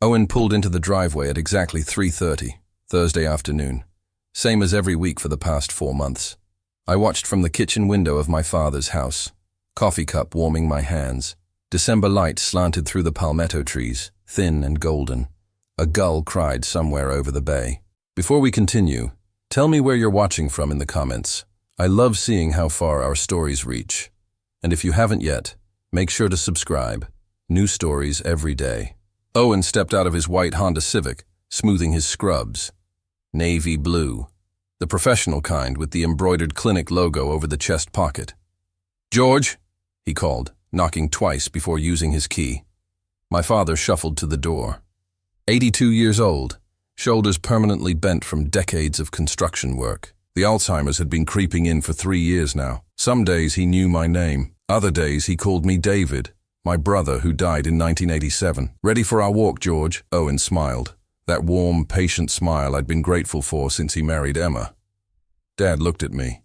Owen pulled into the driveway at exactly 3:30, Thursday afternoon, same as every week for the past 4 months. I watched from the kitchen window of my father's house, coffee cup warming my hands. December light slanted through the palmetto trees, thin and golden. A gull cried somewhere over the bay. Before we continue, tell me where you're watching from in the comments. I love seeing how far our stories reach. And if you haven't yet, make sure to subscribe. New stories every day. Owen stepped out of his white Honda Civic, smoothing his scrubs. Navy blue, the professional kind with the embroidered clinic logo over the chest pocket. "George," he called, knocking twice before using his key. My father shuffled to the door. 82 years old, shoulders permanently bent from decades of construction work. The Alzheimer's had been creeping in for 3 years now. Some days he knew my name. Other days he called me David, my brother who died in 1987. "Ready for our walk, George?" Owen smiled. That warm, patient smile I'd been grateful for since he married Emma. Dad looked at me.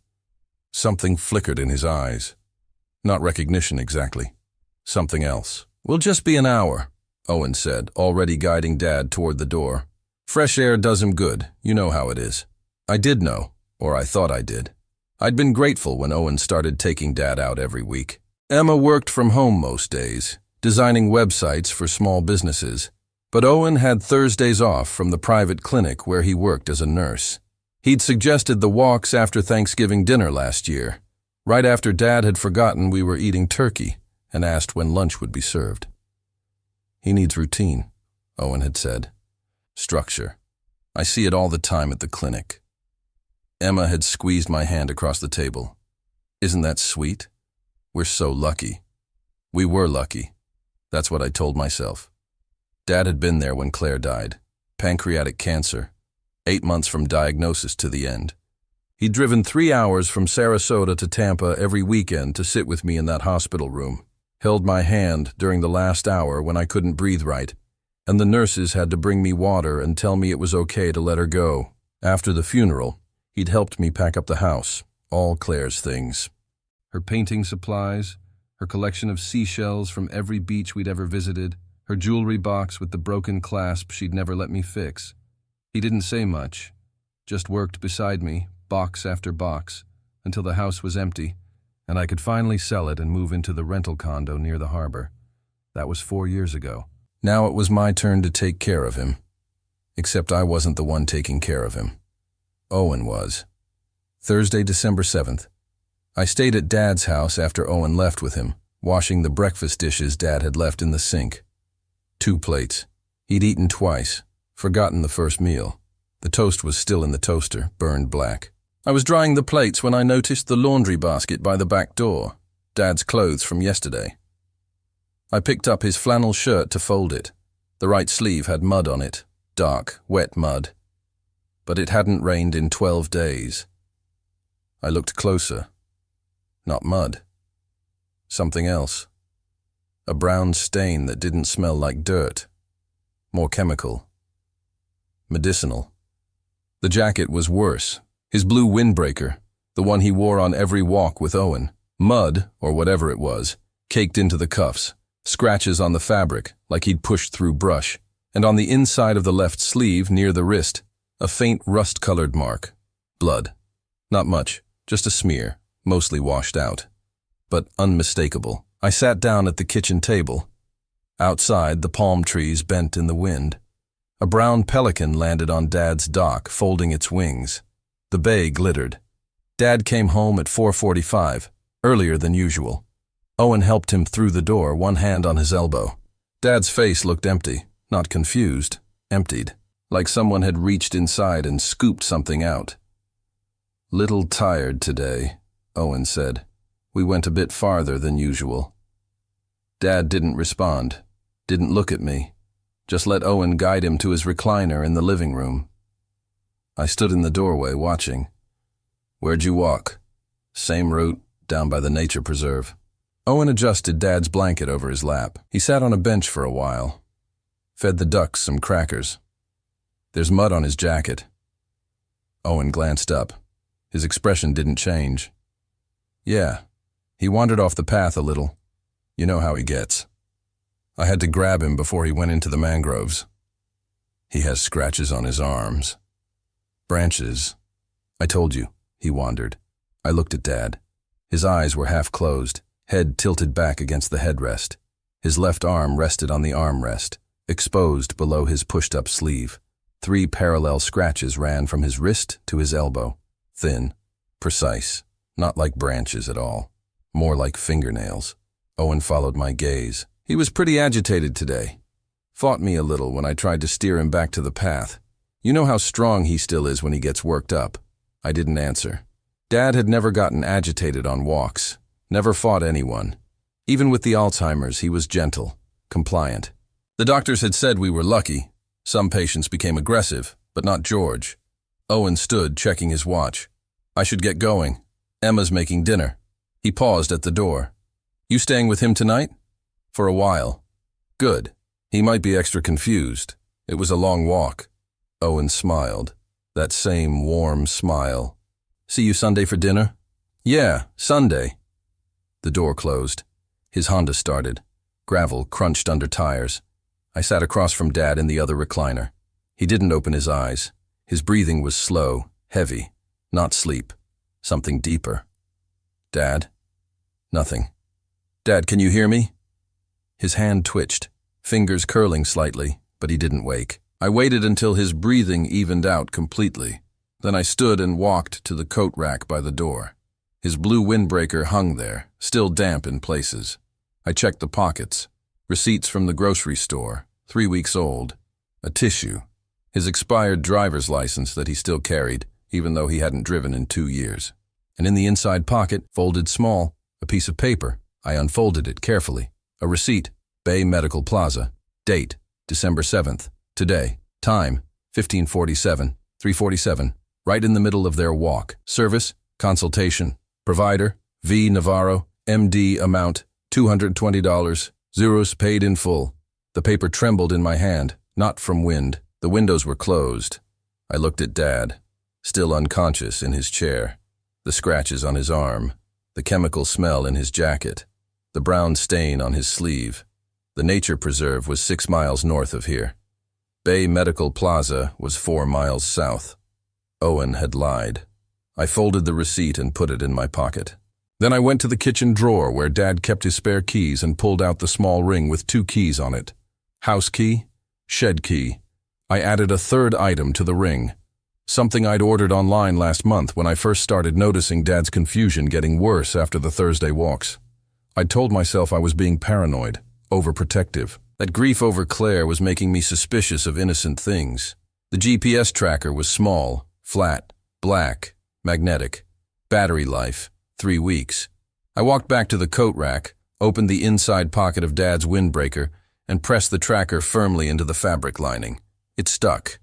Something flickered in his eyes. Not recognition exactly. Something else. "We'll just be an hour," Owen said, already guiding Dad toward the door. "Fresh air does him good, you know how it is." I did know. Or I thought I did. I'd been grateful when Owen started taking Dad out every week. Emma worked from home most days, designing websites for small businesses, but Owen had Thursdays off from the private clinic where he worked as a nurse. He'd suggested the walks after Thanksgiving dinner last year, right after Dad had forgotten we were eating turkey and asked when lunch would be served. "He needs routine," Owen had said. "Structure. I see it all the time at the clinic." Emma had squeezed my hand across the table. "Isn't that sweet? We're so lucky." We were lucky. That's what I told myself. Dad had been there when Claire died. Pancreatic cancer. 8 months from diagnosis to the end. He'd driven 3 hours from Sarasota to Tampa every weekend to sit with me in that hospital room. Held my hand during the last hour when I couldn't breathe right, and the nurses had to bring me water and tell me it was okay to let her go. After the funeral, he'd helped me pack up the house, all Claire's things. Her painting supplies, her collection of seashells from every beach we'd ever visited, her jewelry box with the broken clasp she'd never let me fix. He didn't say much, just worked beside me, box after box, until the house was empty, and I could finally sell it and move into the rental condo near the harbor. That was 4 years ago. Now it was my turn to take care of him. Except I wasn't the one taking care of him. Owen was. Thursday, December 7th. I stayed at Dad's house after Owen left with him, washing the breakfast dishes Dad had left in the sink. 2 plates. He'd eaten twice, forgotten the first meal. The toast was still in the toaster, burned black. I was drying the plates when I noticed the laundry basket by the back door, Dad's clothes from yesterday. I picked up his flannel shirt to fold it. The right sleeve had mud on it, dark, wet mud. But it hadn't rained in 12 days. I looked closer. Not mud. Something else. A brown stain that didn't smell like dirt. More chemical. Medicinal. The jacket was worse. His blue windbreaker, the one he wore on every walk with Owen. Mud, or whatever it was, caked into the cuffs. Scratches on the fabric, like he'd pushed through brush. And on the inside of the left sleeve, near the wrist, a faint rust-colored mark. Blood. Not much, just a smear, mostly washed out. But unmistakable. I sat down at the kitchen table. Outside, the palm trees bent in the wind. A brown pelican landed on Dad's dock, folding its wings. The bay glittered. Dad came home at 4:45, earlier than usual. Owen helped him through the door, one hand on his elbow. Dad's face looked empty, not confused, emptied. Like someone had reached inside and scooped something out. "Little tired today," Owen said. "We went a bit farther than usual." Dad didn't respond, didn't look at me, just let Owen guide him to his recliner in the living room. I stood in the doorway watching. "Where'd you walk?" "Same route, down by the nature preserve." Owen adjusted Dad's blanket over his lap. He sat on a bench for a while. Fed the ducks some crackers. "There's mud on his jacket." Owen glanced up. His expression didn't change. "Yeah, he wandered off the path a little. You know how he gets." I had to grab him before he went into the mangroves. He has scratches on his arms. Branches. I told you, he wondered. I looked at Dad. His eyes were half closed, head tilted back against the headrest. His left arm rested on the armrest, exposed below his pushed-up sleeve. 3 parallel scratches ran from his wrist to his elbow. Thin, precise, not like branches at all. More like fingernails. Owen followed my gaze. He was pretty agitated today. Fought me a little when I tried to steer him back to the path. You know how strong he still is when he gets worked up. I didn't answer. Dad had never gotten agitated on walks, never fought anyone. Even with the Alzheimer's, he was gentle, compliant. The doctors had said we were lucky. Some patients became aggressive, but not George. Owen stood, checking his watch. I should get going. Emma's making dinner. He paused at the door. You staying with him tonight? For a while. Good. He might be extra confused. It was a long walk. Owen smiled. That same warm smile. See you Sunday for dinner? Yeah, Sunday. The door closed. His Honda started. Gravel crunched under tires. I sat across from Dad in the other recliner. He didn't open his eyes. His breathing was slow, heavy. Not sleep. Something deeper. Dad? Nothing. Dad, can you hear me? His hand twitched, fingers curling slightly, but he didn't wake. I waited until his breathing evened out completely. Then I stood and walked to the coat rack by the door. His blue windbreaker hung there, still damp in places. I checked the pockets. Receipts from the grocery store, 3 weeks old. A tissue. His expired driver's license that he still carried, even though he hadn't driven in 2 years. And in the inside pocket, folded small, a piece of paper. I unfolded it carefully. A receipt, Bay Medical Plaza. Date, December 7th. Today. Time, 15:47, 3:47. Right in the middle of their walk. Service, consultation. Provider, V. Navarro, MD, amount, $220. Zeros paid in full. The paper trembled in my hand, not from wind. The windows were closed. I looked at Dad, still unconscious in his chair. The scratches on his arm, the chemical smell in his jacket, the brown stain on his sleeve. The nature preserve was 6 miles north of here. Bay Medical Plaza was 4 miles south. Owen had lied. I folded the receipt and put it in my pocket. Then I went to the kitchen drawer where Dad kept his spare keys and pulled out the small ring with 2 keys on it. House key, shed key. I added a 3rd item to the ring. Something I'd ordered online last month when I first started noticing Dad's confusion getting worse after the Thursday walks. I'd told myself I was being paranoid, overprotective. That grief over Claire was making me suspicious of innocent things. The GPS tracker was small, flat, black, magnetic. Battery life, 3 weeks. I walked back to the coat rack, opened the inside pocket of Dad's windbreaker, and pressed the tracker firmly into the fabric lining. It stuck.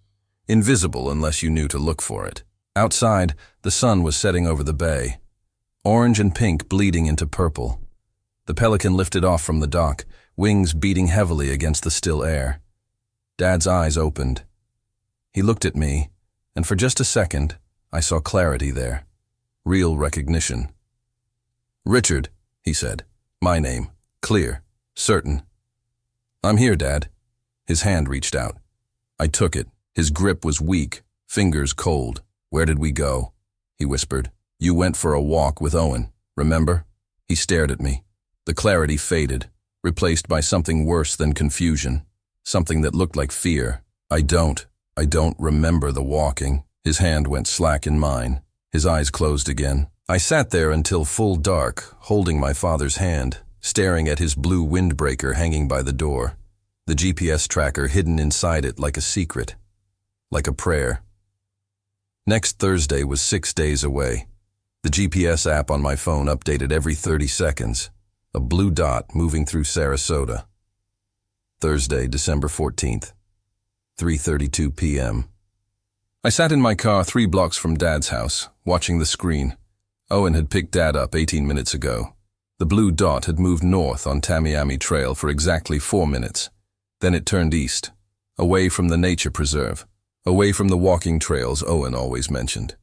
Invisible unless you knew to look for it. Outside, the sun was setting over the bay. Orange and pink bleeding into purple. The Pelican lifted off from the dock, wings beating heavily against the still air. Dad's eyes opened. He looked at me, and for just a second, I saw clarity there. Real recognition. Richard, he said. My name. Clear. Certain. I'm here, Dad. His hand reached out. I took it. His grip was weak, fingers cold. Where did we go? He whispered. You went for a walk with Owen, remember? He stared at me. The clarity faded, replaced by something worse than confusion, something that looked like fear. I don't remember the walking. His hand went slack in mine. His eyes closed again. I sat there until full dark, holding my father's hand, staring at his blue windbreaker hanging by the door, the GPS tracker hidden inside it like a secret, like a prayer. Next Thursday was 6 days away. The GPS app on my phone updated every 30 seconds, a blue dot moving through Sarasota. Thursday, December 14th, 3:32 p.m. I sat in my car 3 blocks from Dad's house, watching the screen. Owen had picked Dad up 18 minutes ago. The blue dot had moved north on Tamiami Trail for exactly 4 minutes. Then it turned east, away from the nature preserve, away from the walking trails Owen always mentioned.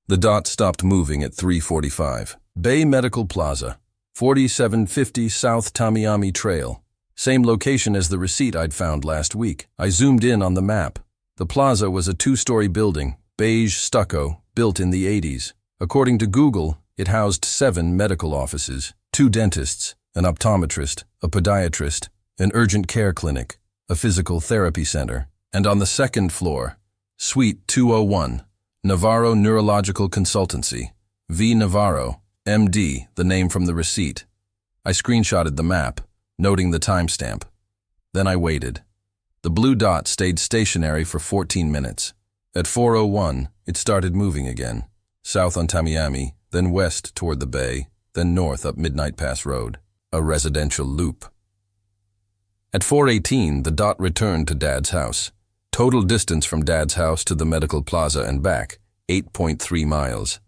The dot stopped moving at 3:45. Bay Medical Plaza, 4750 South Tamiami Trail. Same location as the receipt I'd found last week. I zoomed in on the map. The plaza was a two-story building, beige stucco, built in the 80s. According to Google, it housed 7 medical offices, 2 dentists, an optometrist, a podiatrist, an urgent care clinic, a physical therapy center, and on the second floor, Suite 201, Navarro Neurological Consultancy, V. Navarro, MD, the name from the receipt. I screenshotted the map, noting the timestamp. Then I waited. The blue dot stayed stationary for 14 minutes. At 4:01, it started moving again, south on Tamiami, then west toward the bay, then north up Midnight Pass Road, a residential loop. At 4:18, the dot returned to Dad's house. Total distance from Dad's house to the medical plaza and back, 8.3 miles.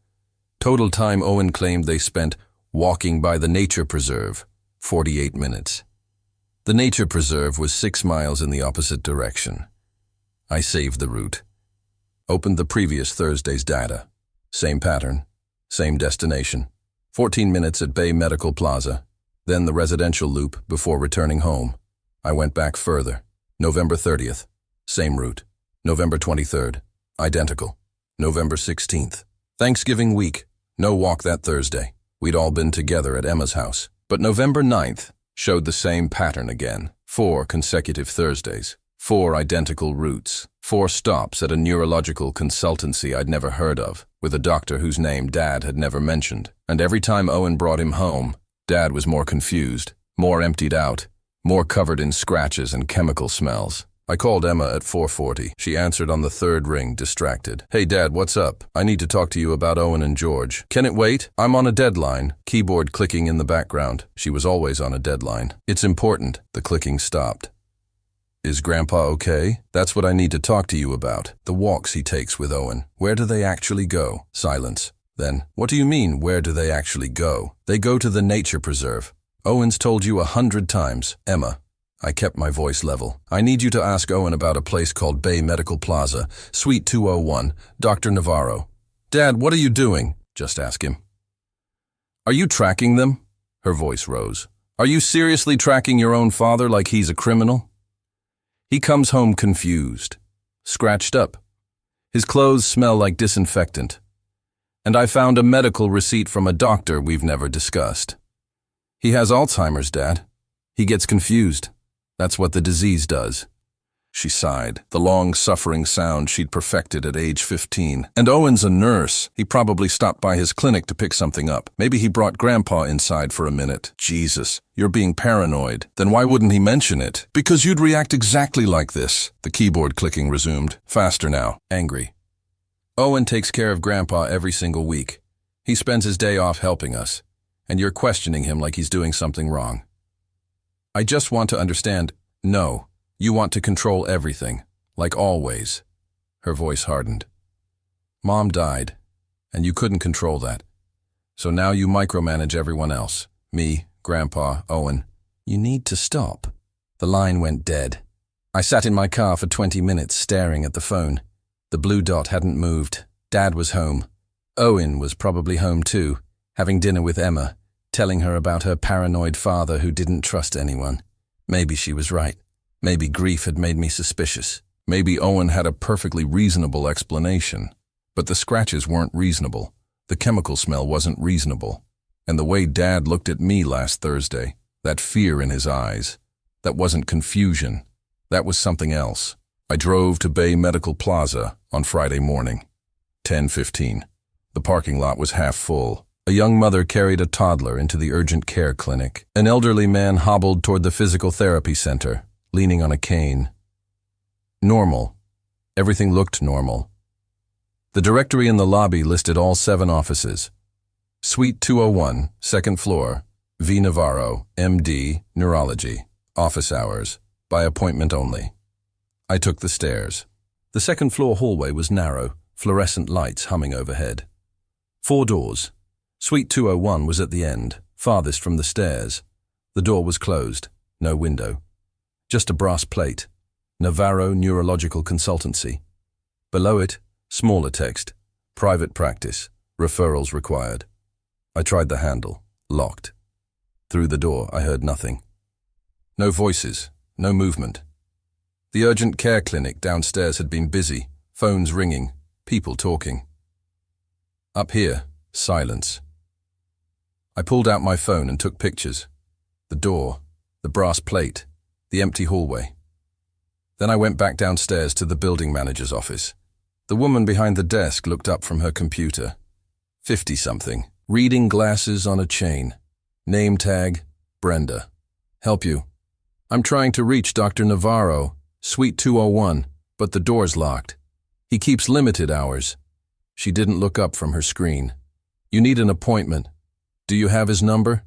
Total time Owen claimed they spent walking by the nature preserve, 48 minutes. The nature preserve was 6 miles in the opposite direction. I saved the route. Opened the previous Thursday's data. Same pattern, same destination. 14 minutes at Bay Medical Plaza, then the residential loop before returning home. I went back further. November 30th, same route. November 23rd, identical. November 16th, Thanksgiving week, no walk that Thursday. We'd all been together at Emma's house. But November 9th showed the same pattern again. 4 consecutive Thursdays, 4 identical routes, 4 stops at a neurological consultancy I'd never heard of, with a doctor whose name Dad had never mentioned. And every time Owen brought him home, Dad was more confused, more emptied out, more covered in scratches and chemical smells. I called Emma at 4:40. She answered on the third ring, distracted. "Hey Dad, what's up? I need to talk to you about Owen and George. Can it wait? I'm on a deadline." Keyboard clicking in the background. She was always on a deadline. "It's important." The clicking stopped. "Is Grandpa okay? That's what I need to talk to you about. The walks he takes with Owen. Where do they actually go?" Silence. Then, "What do you mean, where do they actually go?" "They go to the nature preserve. Owen's told you 100 times. Emma." I kept my voice level. "I need you to ask Owen about a place called Bay Medical Plaza, Suite 201, Dr. Navarro." "Dad, what are you doing?" "Just ask him." "Are you tracking them?" Her voice rose. "Are you seriously tracking your own father like he's a criminal?" "He comes home confused, scratched up. His clothes smell like disinfectant. And I found a medical receipt from a doctor we've never discussed. He has Alzheimer's, Dad. He gets confused. That's what the disease does." She sighed, the long, suffering sound she'd perfected at age 15. "And Owen's a nurse. He probably stopped by his clinic to pick something up. Maybe he brought Grandpa inside for a minute." "Jesus, you're being paranoid. Then why wouldn't he mention it?" "Because you'd react exactly like this." The keyboard clicking resumed. Faster now, angry. "Owen takes care of Grandpa every single week. He spends his day off helping us. And you're questioning him like he's doing something wrong. I just want to understand." "No, you want to control everything, like always." Her voice hardened. "Mom died, and you couldn't control that. So now you micromanage everyone else. Me, Grandpa, Owen. You need to stop." The line went dead. I sat in my car for 20 minutes staring at the phone. The blue dot hadn't moved. Dad was home. Owen was probably home too, having dinner with Emma, telling her about her paranoid father who didn't trust anyone. Maybe she was right. Maybe grief had made me suspicious. Maybe Owen had a perfectly reasonable explanation. But the scratches weren't reasonable. The chemical smell wasn't reasonable. And the way Dad looked at me last Thursday, that fear in his eyes, that wasn't confusion. That was something else. I drove to Bay Medical Plaza on Friday morning. 10:15. The parking lot was half full. A young mother carried a toddler into the urgent care clinic. An elderly man hobbled toward the physical therapy center, leaning on a cane. Normal. Everything looked normal. The directory in the lobby listed all 7 offices. Suite 201, second floor, V. Navarro, MD, Neurology. Office hours, by appointment only. I took the stairs. The second floor hallway was narrow, fluorescent lights humming overhead. 4 doors. Suite 201 was at the end, farthest from the stairs. The door was closed, no window. Just a brass plate, Navarro Neurological Consultancy. Below it, smaller text, private practice, referrals required. I tried the handle, locked. Through the door, I heard nothing. No voices, no movement. The urgent care clinic downstairs had been busy, phones ringing, people talking. Up here, silence. I pulled out my phone and took pictures. The door, the brass plate, the empty hallway. Then I went back downstairs to the building manager's office. The woman behind the desk looked up from her computer. 50-something, reading glasses on a chain. Name tag, Brenda. Help you. I'm trying to reach Dr. Navarro, Suite 201, but the door's locked. He keeps limited hours. She didn't look up from her screen. You need an appointment. Do you have his number?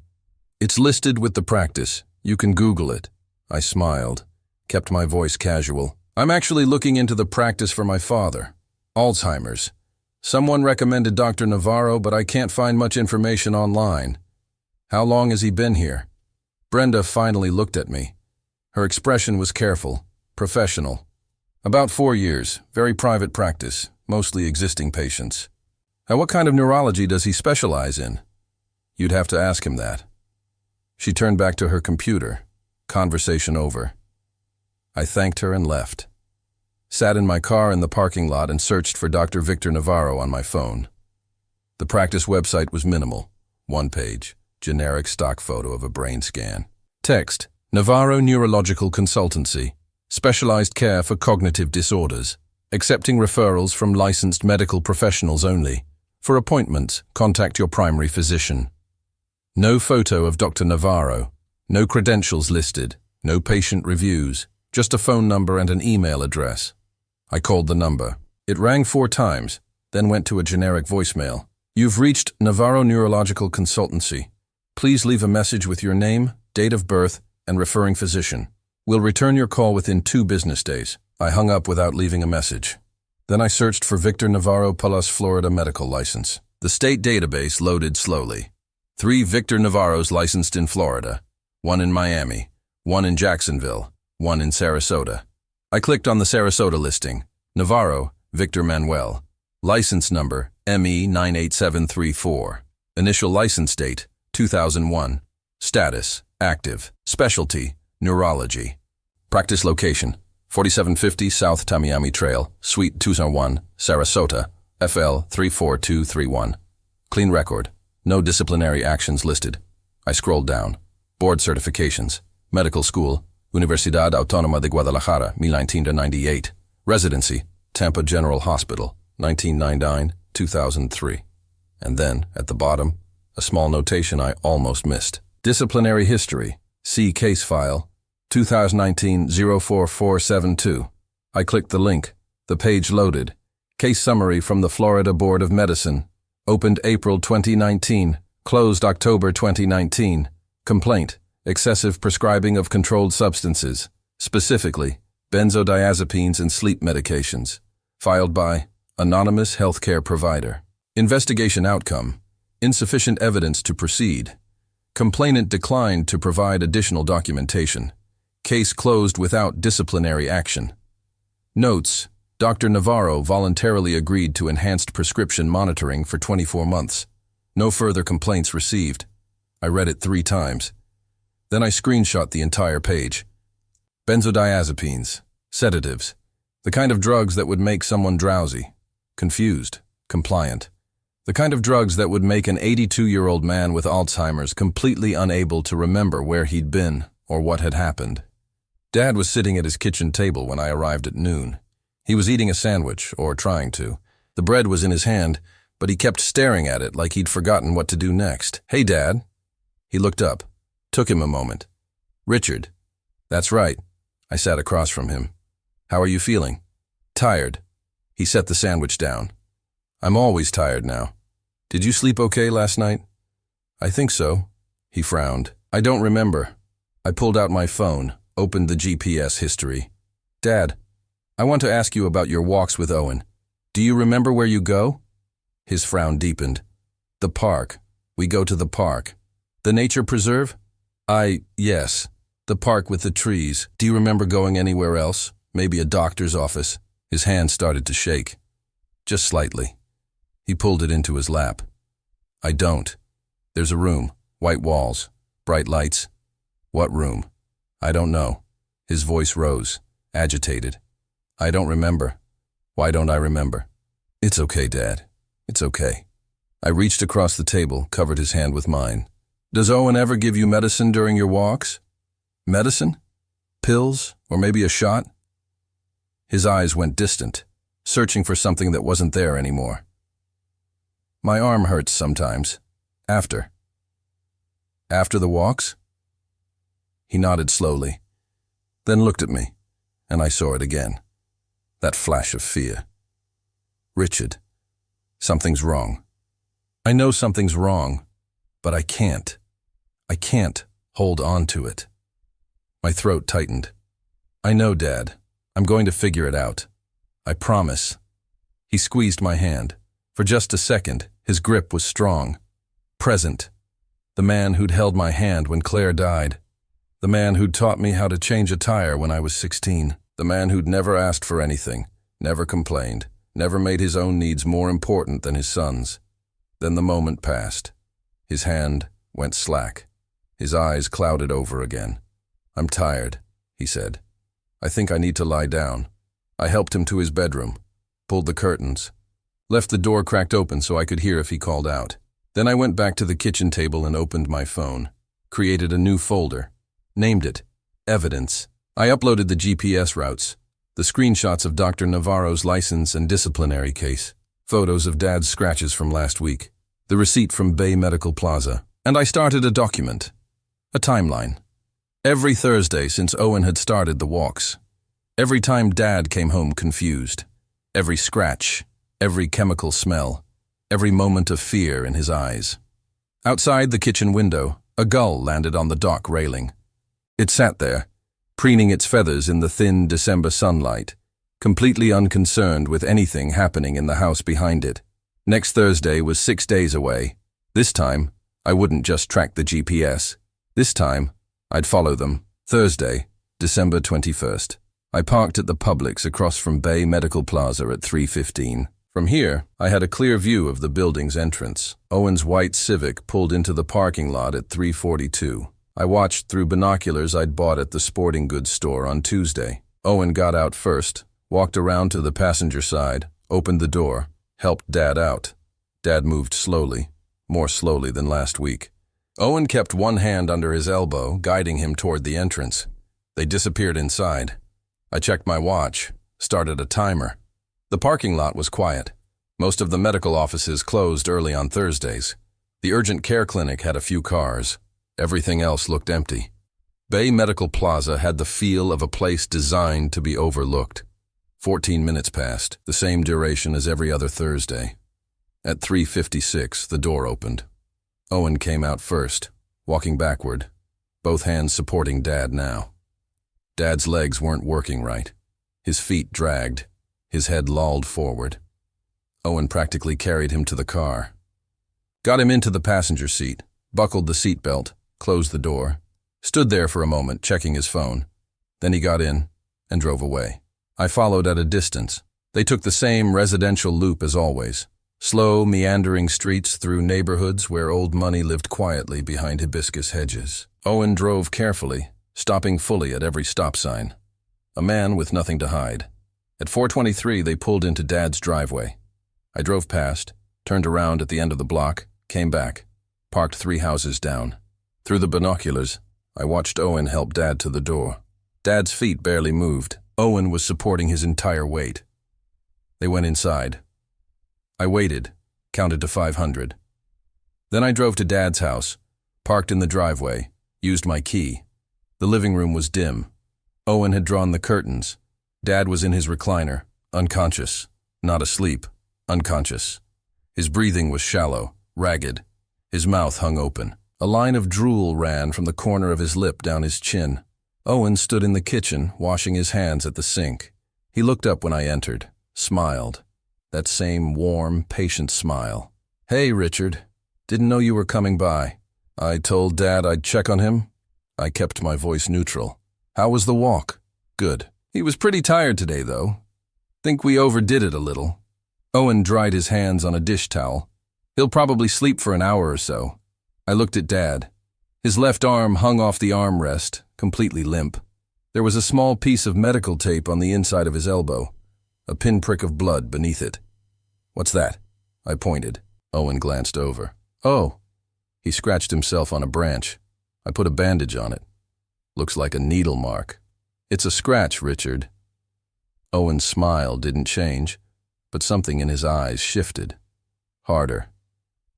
It's listed with the practice. You can Google it. I smiled, kept my voice casual. I'm actually looking into the practice for my father. Alzheimer's. Someone recommended Dr. Navarro, but I can't find much information online. How long has he been here? Brenda finally looked at me. Her expression was careful, professional. About 4 years, very private practice, mostly existing patients. Now, what kind of neurology does he specialize in? You'd have to ask him that. She turned back to her computer. Conversation over. I thanked her and left. Sat in my car in the parking lot and searched for Dr. Victor Navarro on my phone. The practice website was minimal. 1 page, generic stock photo of a brain scan. Text, Navarro Neurological Consultancy, specialized care for cognitive disorders, accepting referrals from licensed medical professionals only. For appointments, contact your primary physician. No photo of Dr. Navarro, no credentials listed, no patient reviews, just a phone number and an email address. I called the number. It rang 4 times, then went to a generic voicemail. You've reached Navarro Neurological Consultancy. Please leave a message with your name, date of birth, and referring physician. We'll return your call within 2 business days. I hung up without leaving a message. Then I searched for Victor Navarro Palos Florida medical license. The state database loaded slowly. 3 Victor Navarros licensed in Florida, 1 in Miami, 1 in Jacksonville, 1 in Sarasota. I clicked on the Sarasota listing. Navarro, Victor Manuel. License number, ME98734. Initial license date, 2001. Status, active. Specialty, neurology. Practice location, 4750 South Tamiami Trail, Suite 201, Sarasota, FL 34231. Clean record. No disciplinary actions listed. I scrolled down. Board certifications. Medical school, Universidad Autónoma de Guadalajara, 1998. Residency, Tampa General Hospital, 1999-2003. And then, at the bottom, a small notation I almost missed. Disciplinary history. See case file, 2019-04472. I clicked the link. The page loaded. Case summary from the Florida Board of Medicine. Opened April 2019. Closed October 2019. Complaint. Excessive prescribing of controlled substances. Specifically, benzodiazepines and sleep medications. Filed by Anonymous Healthcare Provider. Investigation outcome. Insufficient evidence to proceed. Complainant declined to provide additional documentation. Case closed without disciplinary action. Notes: Dr. Navarro voluntarily agreed to enhanced prescription monitoring for 24 months. No further complaints received. I read it 3 times. Then I screenshot the entire page. Benzodiazepines, sedatives, the kind of drugs that would make someone drowsy, confused, compliant. The kind of drugs that would make an 82-year-old man with Alzheimer's completely unable to remember where he'd been or what had happened. Dad was sitting at his kitchen table when I arrived at noon. He was eating a sandwich, or trying to. The bread was in his hand, but he kept staring at it like he'd forgotten what to do next. "Hey, Dad." He looked up. Took him a moment. "Richard." "That's right." I sat across from him. "How are you feeling?" "Tired." He set the sandwich down. "I'm always tired now. Did you sleep okay last night?" "I think so." He frowned. "I don't remember." I pulled out my phone, opened the GPS history. "Dad, I want to ask you about your walks with Owen. Do you remember where you go?" His frown deepened. "The park. We go to the park." "The nature preserve?" Yes. The park with the trees. Do you remember going anywhere else? Maybe a doctor's office?" His hand started to shake. Just slightly. He pulled it into his lap. "I don't. There's a room, white walls, bright lights." "What room?" "I don't know." His voice rose. agitated. I don't remember. Why don't I remember? It's okay, Dad. It's okay. I reached across the table, covered his hand with mine. Does Owen ever give you medicine during your walks? Medicine? Pills? Or maybe a shot? His eyes went distant, searching for something that wasn't there anymore. My arm hurts sometimes. After the walks? He nodded slowly, then looked at me, and I saw it again. That flash of fear. Richard, something's wrong. I know something's wrong, but I can't. I can't hold on to it. My throat tightened. I know, Dad. I'm going to figure it out. I promise. He squeezed my hand. For just a second, his grip was strong. Present. The man who'd held my hand when Claire died. The man who'd taught me how to change a tire when I was 16. The man who'd never asked for anything, never complained, never made his own needs more important than his son's. Then the moment passed. His hand went slack. His eyes clouded over again. I'm tired, he said. I think I need to lie down. I helped him to his bedroom, pulled the curtains, left the door cracked open so I could hear if he called out. Then I went back to the kitchen table and opened my phone, created a new folder, named it Evidence. I uploaded the GPS routes, the screenshots of Dr. Navarro's license and disciplinary case, photos of Dad's scratches from last week, the receipt from Bay Medical Plaza, and I started a document, a timeline. Every Thursday since Owen had started the walks. Every time Dad came home confused. Every scratch, every chemical smell, every moment of fear in his eyes. Outside the kitchen window, a gull landed on the dock railing. It sat there, preening its feathers in the thin December sunlight, completely unconcerned with anything happening in the house behind it. Next Thursday was 6 days away. This time, I wouldn't just track the GPS. This time, I'd follow them. Thursday, December 21st. I parked at the Publix across from Bay Medical Plaza at 3:15. From here, I had a clear view of the building's entrance. Owen's white Civic pulled into the parking lot at 3:42. I watched through binoculars I'd bought at the sporting goods store on Tuesday. Owen got out first, walked around to the passenger side, opened the door, helped Dad out. Dad moved slowly, more slowly than last week. Owen kept one hand under his elbow, guiding him toward the entrance. They disappeared inside. I checked my watch, started a timer. The parking lot was quiet. Most of the medical offices closed early on Thursdays. The urgent care clinic had a few cars. Everything else looked empty. Bay Medical Plaza had the feel of a place designed to be overlooked. 14 minutes passed, the same duration as every other Thursday. At 3:56, the door opened. Owen came out first, walking backward, both hands supporting Dad now. Dad's legs weren't working right. His feet dragged, his head lolled forward. Owen practically carried him to the car. Got him into the passenger seat, buckled the seatbelt, closed the door, stood there for a moment checking his phone. Then he got in and drove away. I followed at a distance. They took the same residential loop as always. Slow, meandering streets through neighborhoods where old money lived quietly behind hibiscus hedges. Owen drove carefully, stopping fully at every stop sign. A man with nothing to hide. At 4:23, they pulled into Dad's driveway. I drove past, turned around at the end of the block, came back, parked 3 houses down. Through the binoculars, I watched Owen help Dad to the door. Dad's feet barely moved. Owen was supporting his entire weight. They went inside. I waited, counted to 500. Then I drove to Dad's house, parked in the driveway, used my key. The living room was dim. Owen had drawn the curtains. Dad was in his recliner, unconscious, not asleep, unconscious. His breathing was shallow, ragged. His mouth hung open. A line of drool ran from the corner of his lip down his chin. Owen stood in the kitchen, washing his hands at the sink. He looked up when I entered, smiled. That same warm, patient smile. Hey, Richard. Didn't know you were coming by. I told Dad I'd check on him. I kept my voice neutral. How was the walk? Good. He was pretty tired today, though. Think we overdid it a little. Owen dried his hands on a dish towel. He'll probably sleep for an hour or so. I looked at Dad. His left arm hung off the armrest, completely limp. There was a small piece of medical tape on the inside of his elbow, a pinprick of blood beneath it. "What's that?" I pointed. Owen glanced over. "Oh." He scratched himself on a branch. I put a bandage on it. "Looks like a needle mark." "It's a scratch, Richard." Owen's smile didn't change, but something in his eyes shifted. Harder.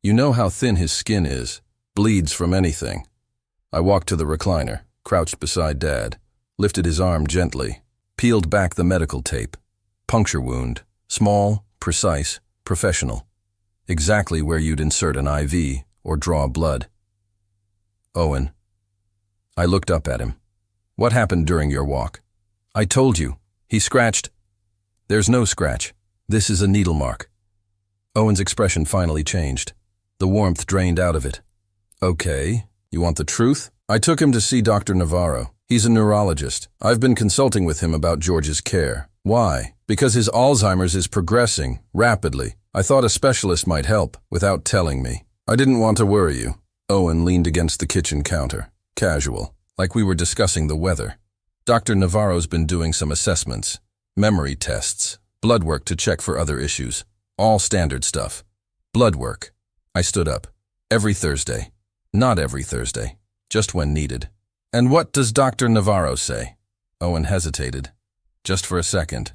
"You know how thin his skin is. Bleeds from anything." I walked to the recliner, crouched beside Dad, lifted his arm gently, peeled back the medical tape. Puncture wound. Small, precise, professional. Exactly where you'd insert an IV or draw blood. "Owen." I looked up at him. "What happened during your walk?" "I told you. He scratched." "There's no scratch. This is a needle mark." Owen's expression finally changed. The warmth drained out of it. "Okay, you want the truth?" "I took him to see Dr. Navarro. He's a neurologist. I've been consulting with him about George's care." "Why?" "Because his Alzheimer's is progressing rapidly. I thought a specialist might help without telling me." "I didn't want to worry you." Owen leaned against the kitchen counter, casual, like we were discussing the weather. "Dr. Navarro's been doing some assessments, memory tests, blood work to check for other issues. All standard stuff. Blood work." I stood up. "Every Thursday." "Not every Thursday. Just when needed." "And what does Dr. Navarro say?" Owen hesitated. Just for a second.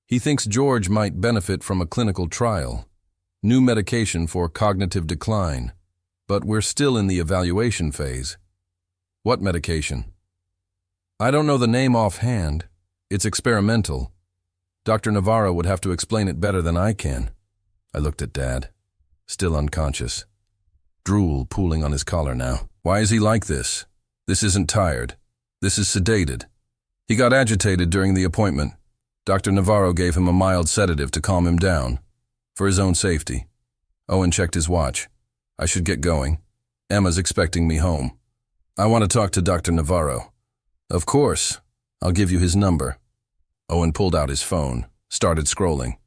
"He thinks George might benefit from a clinical trial. New medication for cognitive decline. But we're still in the evaluation phase." "What medication?" "I don't know the name offhand. It's experimental. Dr. Navarro would have to explain it better than I can." I looked at Dad, still unconscious. Drool pooling on his collar now. "Why is he like this? This isn't tired. This is sedated. He got agitated during the appointment. Dr. Navarro gave him a mild sedative to calm him down, for his own safety." Owen checked his watch. "I should get going. Emma's expecting me home. I want to talk to Dr. Navarro." "Of course. I'll give you his number." Owen pulled out his phone, started scrolling.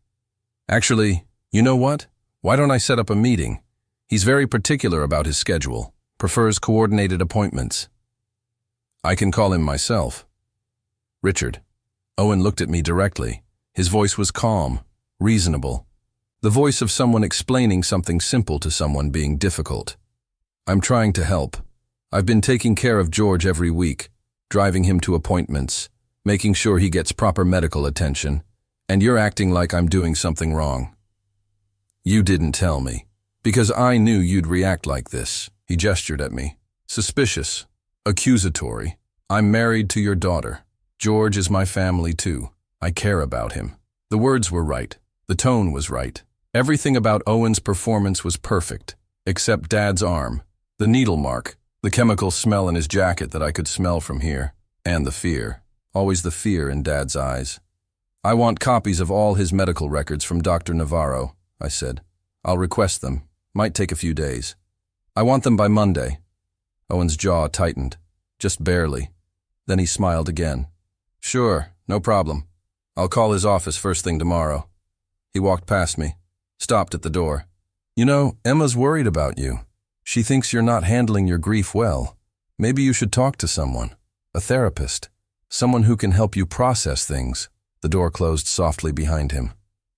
"Actually, you know what? Why don't I set up a meeting? He's very particular about his schedule, prefers coordinated appointments." "I can call him myself." "Richard." Owen looked at me directly. His voice was calm, reasonable. The voice of someone explaining something simple to someone being difficult. "I'm trying to help. I've been taking care of George every week, driving him to appointments, making sure he gets proper medical attention, and you're acting like I'm doing something wrong." "You didn't tell me, because I knew you'd react like this." He gestured at me. "Suspicious, accusatory. I'm married to your daughter. George is my family too. I care about him." The words were right. The tone was right. Everything about Owen's performance was perfect, except Dad's arm, the needle mark, the chemical smell in his jacket that I could smell from here, and the fear. Always the fear in Dad's eyes. "I want copies of all his medical records from Dr. Navarro," I said. "I'll request them. Might take a few days. I want them by Monday." Owen's jaw tightened, just barely. Then he smiled again. "Sure, no problem. I'll call his office first thing tomorrow." He walked past me, stopped at the door. "You know, Emma's worried about you. She thinks you're not handling your grief well. Maybe you should talk to someone, a therapist, someone who can help you process things." The door closed softly behind him.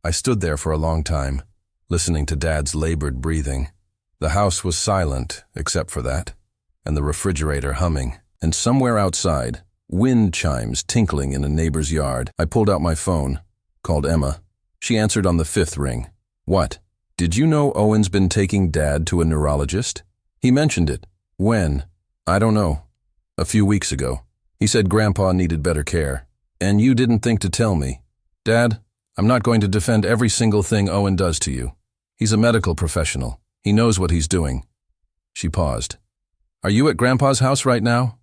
I stood there for a long time, listening to Dad's labored breathing. The house was silent, except for that, and the refrigerator humming. And somewhere outside, wind chimes tinkling in a neighbor's yard. I pulled out my phone, called Emma. She answered on the 5th ring. "What? Did you know Owen's been taking Dad to a neurologist?" "He mentioned it." "When?" "I don't know. A few weeks ago. He said Grandpa needed better care. And you didn't think to tell me." "Dad, I'm not going to defend every single thing Owen does to you. He's a medical professional. He knows what he's doing." She paused. "Are you at Grandpa's house right now?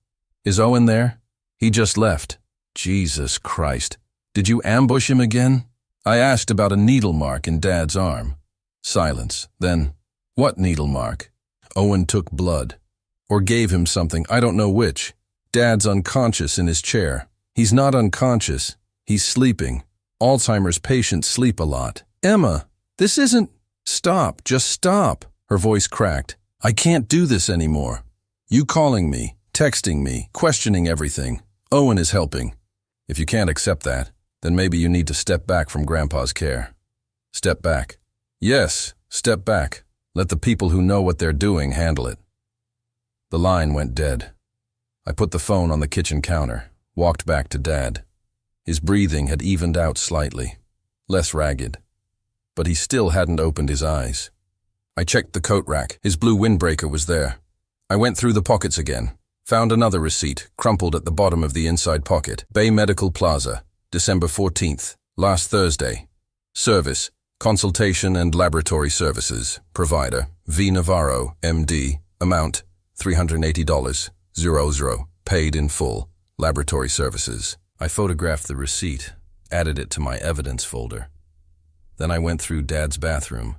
Is Owen there?" "He just left." "Jesus Christ. Did you ambush him again?" I asked about a needle mark in Dad's arm. Silence. Then, "What needle mark?" "Owen took blood. Or gave him something, I don't know which. Dad's unconscious in his chair." "He's not unconscious. He's sleeping. Alzheimer's patients sleep a lot." "Emma, this isn't—" "Stop, just stop." Her voice cracked. "I can't do this anymore. You calling me, texting me, questioning everything. Owen is helping. If you can't accept that, then maybe you need to step back from Grandpa's care. Step back. Yes, step back. Let the people who know what they're doing handle it. The line went dead. I put the phone on the kitchen counter, walked back to Dad. His breathing had evened out slightly, less ragged, but he still hadn't opened his eyes. I checked the coat rack. His blue windbreaker was there. I went through the pockets again, found another receipt, crumpled at the bottom of the inside pocket. Bay Medical Plaza, December 14th, last Thursday. Service, consultation and laboratory services. Provider, V. Navarro, MD. Amount, $380. 00. Paid in full. Laboratory services. I photographed the receipt, added it to my evidence folder. Then I went through Dad's bathroom.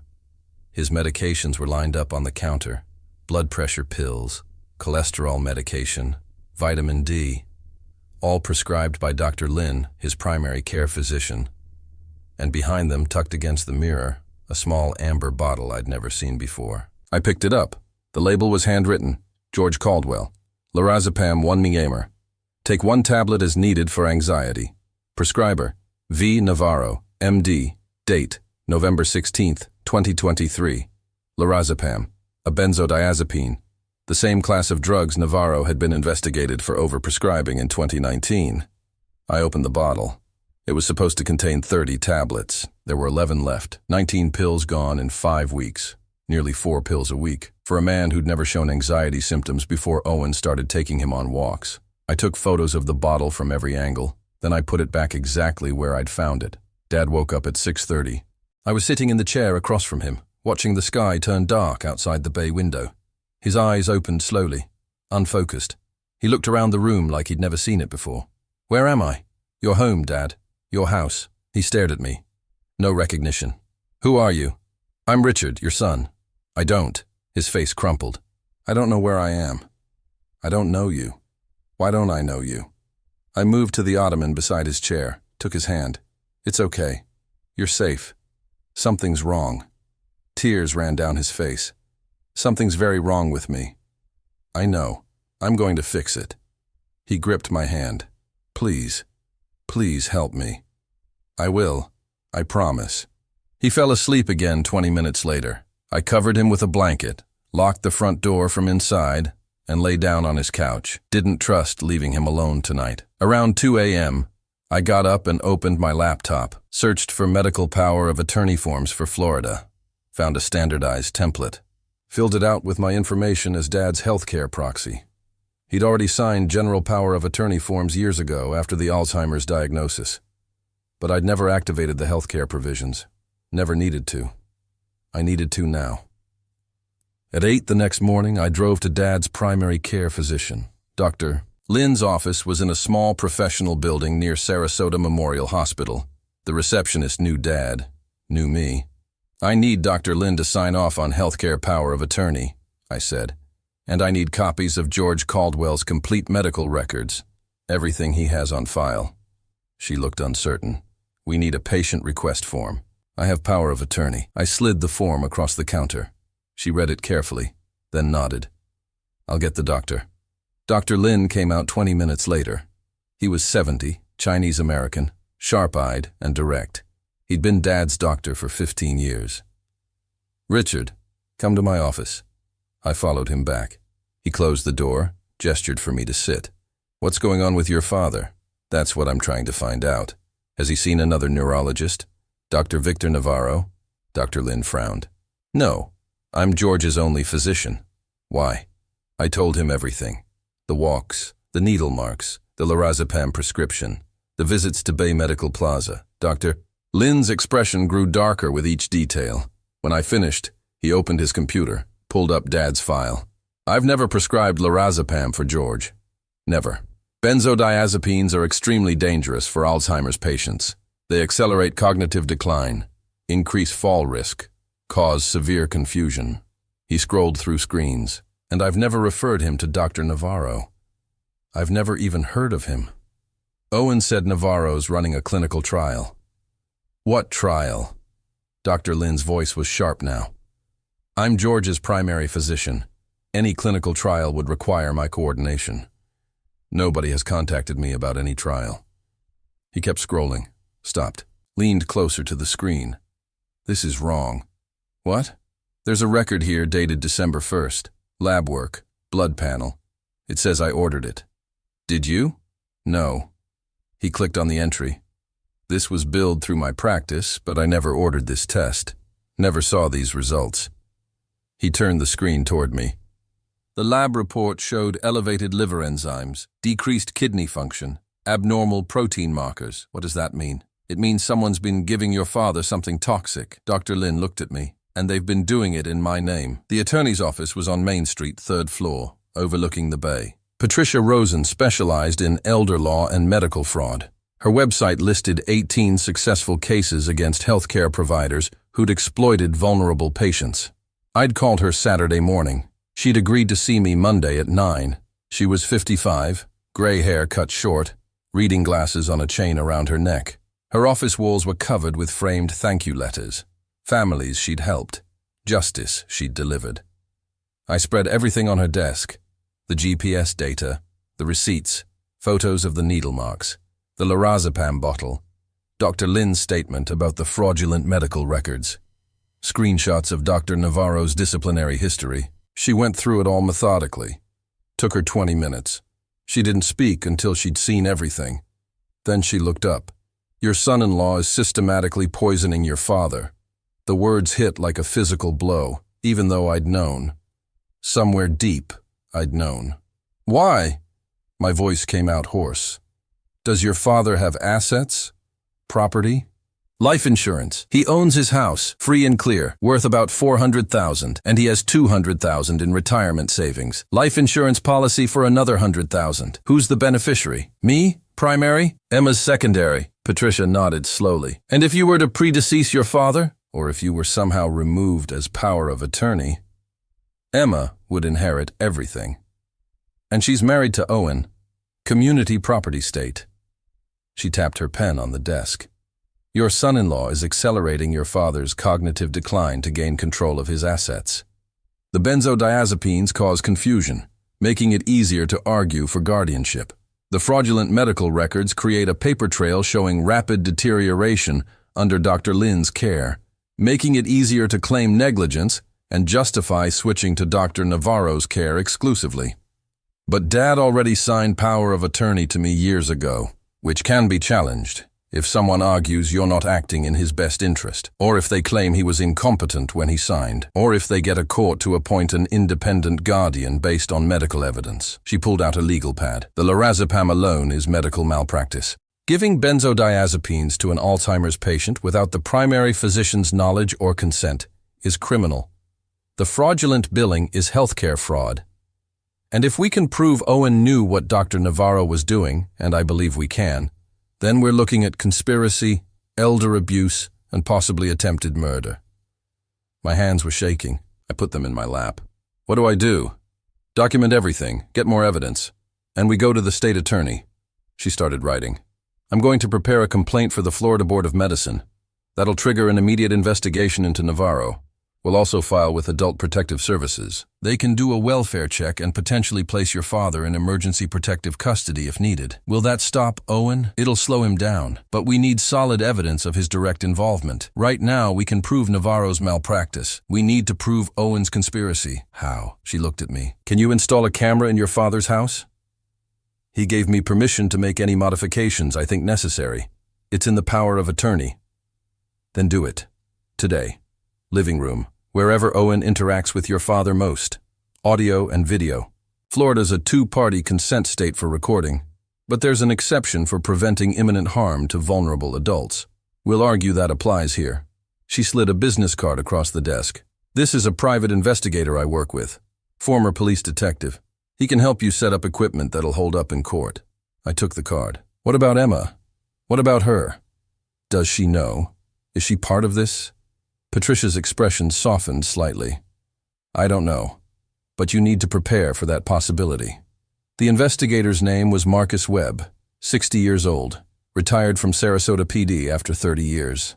His medications were lined up on the counter. Blood pressure pills, cholesterol medication, vitamin D, all prescribed by Dr. Lin, his primary care physician. And behind them, tucked against the mirror, a small amber bottle I'd never seen before. I picked it up. The label was handwritten. George Caldwell. Lorazepam 1 mg. Take 1 tablet as needed for anxiety. Prescriber, V. Navarro, MD. Date, November 16th, 2023. Lorazepam, a benzodiazepine, the same class of drugs Navarro had been investigated for overprescribing in 2019. I opened the bottle. It was supposed to contain 30 tablets. There were 11 left, 19 pills gone in 5 weeks, nearly 4 pills a week, for a man who'd never shown anxiety symptoms before Owen started taking him on walks. I took photos of the bottle from every angle, then I put it back exactly where I'd found it. Dad woke up at 6:30. I was sitting in the chair across from him, watching the sky turn dark outside the bay window. His eyes opened slowly, unfocused. He looked around the room like he'd never seen it before. Where am I? Your home, Dad. Your house. He stared at me. No recognition. Who are you? I'm Richard, your son. I don't. His face crumpled. I don't know where I am. I don't know you. Why don't I know you? I moved to the ottoman beside his chair, took his hand. It's okay. You're safe. Something's wrong. Tears ran down his face. Something's very wrong with me. I know. I'm going to fix it. He gripped my hand. Please. Please help me. I will. I promise. He fell asleep again 20 minutes later. I covered him with a blanket, locked the front door from inside, and lay down on his couch. Didn't trust leaving him alone tonight. Around 2 a.m., I got up and opened my laptop, searched for medical power of attorney forms for Florida, found a standardized template, filled it out with my information as Dad's healthcare proxy. He'd already signed general power of attorney forms years ago after the Alzheimer's diagnosis. But I'd never activated the healthcare provisions. Never needed to. I needed to now. At 8 the next morning, I drove to Dad's primary care physician, Dr. Lin's office was in a small professional building near Sarasota Memorial Hospital. The receptionist knew Dad, knew me. I need Dr. Lin to sign off on healthcare power of attorney, I said, and I need copies of George Caldwell's complete medical records, everything he has on file. She looked uncertain. We need a patient request form. I have power of attorney. I slid the form across the counter. She read it carefully, then nodded. I'll get the doctor. Dr. Lin came out 20 minutes later. He was 70, Chinese-American, sharp-eyed and direct. He'd been Dad's doctor for 15 years. Richard, come to my office. I followed him back. He closed the door, gestured for me to sit. What's going on with your father? That's what I'm trying to find out. Has he seen another neurologist? Dr. Victor Navarro? Dr. Lin frowned. No, I'm George's only physician. Why? I told him everything. The walks, the needle marks, the lorazepam prescription, the visits to Bay Medical Plaza. Dr. Lin's expression grew darker with each detail. When I finished, he opened his computer, pulled up Dad's file. I've never prescribed lorazepam for George. Never. Benzodiazepines are extremely dangerous for Alzheimer's patients. They accelerate cognitive decline, increase fall risk, cause severe confusion. He scrolled through screens. And I've never referred him to Dr. Navarro. I've never even heard of him. Owen said Navarro's running a clinical trial. What trial? Dr. Lin's voice was sharp now. I'm George's primary physician. Any clinical trial would require my coordination. Nobody has contacted me about any trial. He kept scrolling, stopped, leaned closer to the screen. This is wrong. What? There's a record here dated December 1st. Lab work, blood panel. It says I ordered it. Did you? No. He clicked on the entry. This was billed through my practice, but I never ordered this test. Never saw these results. He turned the screen toward me. The lab report showed elevated liver enzymes, decreased kidney function, abnormal protein markers. What does that mean? It means someone's been giving your father something toxic. Dr. Lin looked at me, and they've been doing it in my name. The attorney's office was on Main Street, 3rd floor, overlooking the bay. Patricia Rosen specialized in elder law and medical fraud. Her website listed 18 successful cases against healthcare providers who'd exploited vulnerable patients. I'd called her Saturday morning. She'd agreed to see me Monday at 9. She was 55, gray hair cut short, reading glasses on a chain around her neck. Her office walls were covered with framed thank you letters. Families she'd helped. Justice she'd delivered. I spread everything on her desk. The GPS data, the receipts, photos of the needle marks, the lorazepam bottle, Dr. Lin's statement about the fraudulent medical records, screenshots of Dr. Navarro's disciplinary history. She went through it all methodically. Took her 20 minutes. She didn't speak until she'd seen everything. Then she looked up. Your son-in-law is systematically poisoning your father. The words hit like a physical blow, even though I'd known. Somewhere deep, I'd known. Why? My voice came out hoarse. Does your father have assets? Property? Life insurance. He owns his house, free and clear, worth about $400,000, and he has $200,000 in retirement savings. Life insurance policy for another $100,000. Who's the beneficiary? Me? Primary? Emma's secondary. Patricia nodded slowly. And if you were to predecease your father, or if you were somehow removed as power of attorney, Emma would inherit everything. And she's married to Owen, community property state. She tapped her pen on the desk. Your son-in-law is accelerating your father's cognitive decline to gain control of his assets. The benzodiazepines cause confusion, making it easier to argue for guardianship. The fraudulent medical records create a paper trail showing rapid deterioration under Dr. Lin's care, making it easier to claim negligence and justify switching to Dr. Navarro's care exclusively. But Dad already signed power of attorney to me years ago, which can be challenged if someone argues you're not acting in his best interest, or if they claim he was incompetent when he signed, or if they get a court to appoint an independent guardian based on medical evidence. She pulled out a legal pad. The lorazepam alone is medical malpractice. Giving benzodiazepines to an Alzheimer's patient without the primary physician's knowledge or consent is criminal. The fraudulent billing is healthcare fraud. And if we can prove Owen knew what Dr. Navarro was doing, and I believe we can, then we're looking at conspiracy, elder abuse, and possibly attempted murder. My hands were shaking. I put them in my lap. What do I do? Document everything, get more evidence. And we go to the state attorney. She started writing. I'm going to prepare a complaint for the Florida Board of Medicine. That'll trigger an immediate investigation into Navarro. We'll also file with Adult Protective Services. They can do a welfare check and potentially place your father in emergency protective custody if needed. Will that stop Owen? It'll slow him down, but we need solid evidence of his direct involvement. Right now, we can prove Navarro's malpractice. We need to prove Owen's conspiracy. How? She looked at me. Can you install a camera in your father's house? He gave me permission to make any modifications I think necessary. It's in the power of attorney. Then do it. Today. Living room, wherever Owen interacts with your father most. Audio and video. Florida's a two-party consent state for recording, but there's an exception for preventing imminent harm to vulnerable adults. We'll argue that applies here. She slid a business card across the desk. This is a private investigator I work with. Former police detective. He can help you set up equipment that'll hold up in court. I took the card. What about Emma? What about her? Does she know? Is she part of this? Patricia's expression softened slightly. I don't know, but you need to prepare for that possibility. The investigator's name was Marcus Webb, 60 years old, retired from Sarasota PD after 30 years.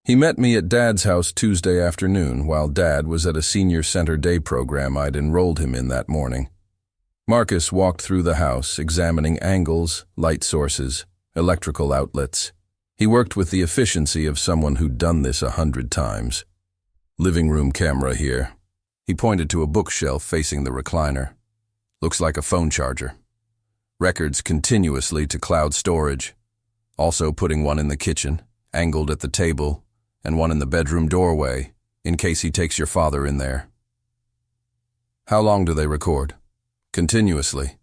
He met me at Dad's house Tuesday afternoon while Dad was at a senior center day program I'd enrolled him in that morning. Marcus walked through the house, examining angles, light sources, electrical outlets. He worked with the efficiency of someone who'd done this 100 times. Living room camera here. He pointed to a bookshelf facing the recliner. Looks like a phone charger. Records continuously to cloud storage. Also putting one in the kitchen, angled at the table, and one in the bedroom doorway, in case he takes your father in there. How long do they record? Continuously.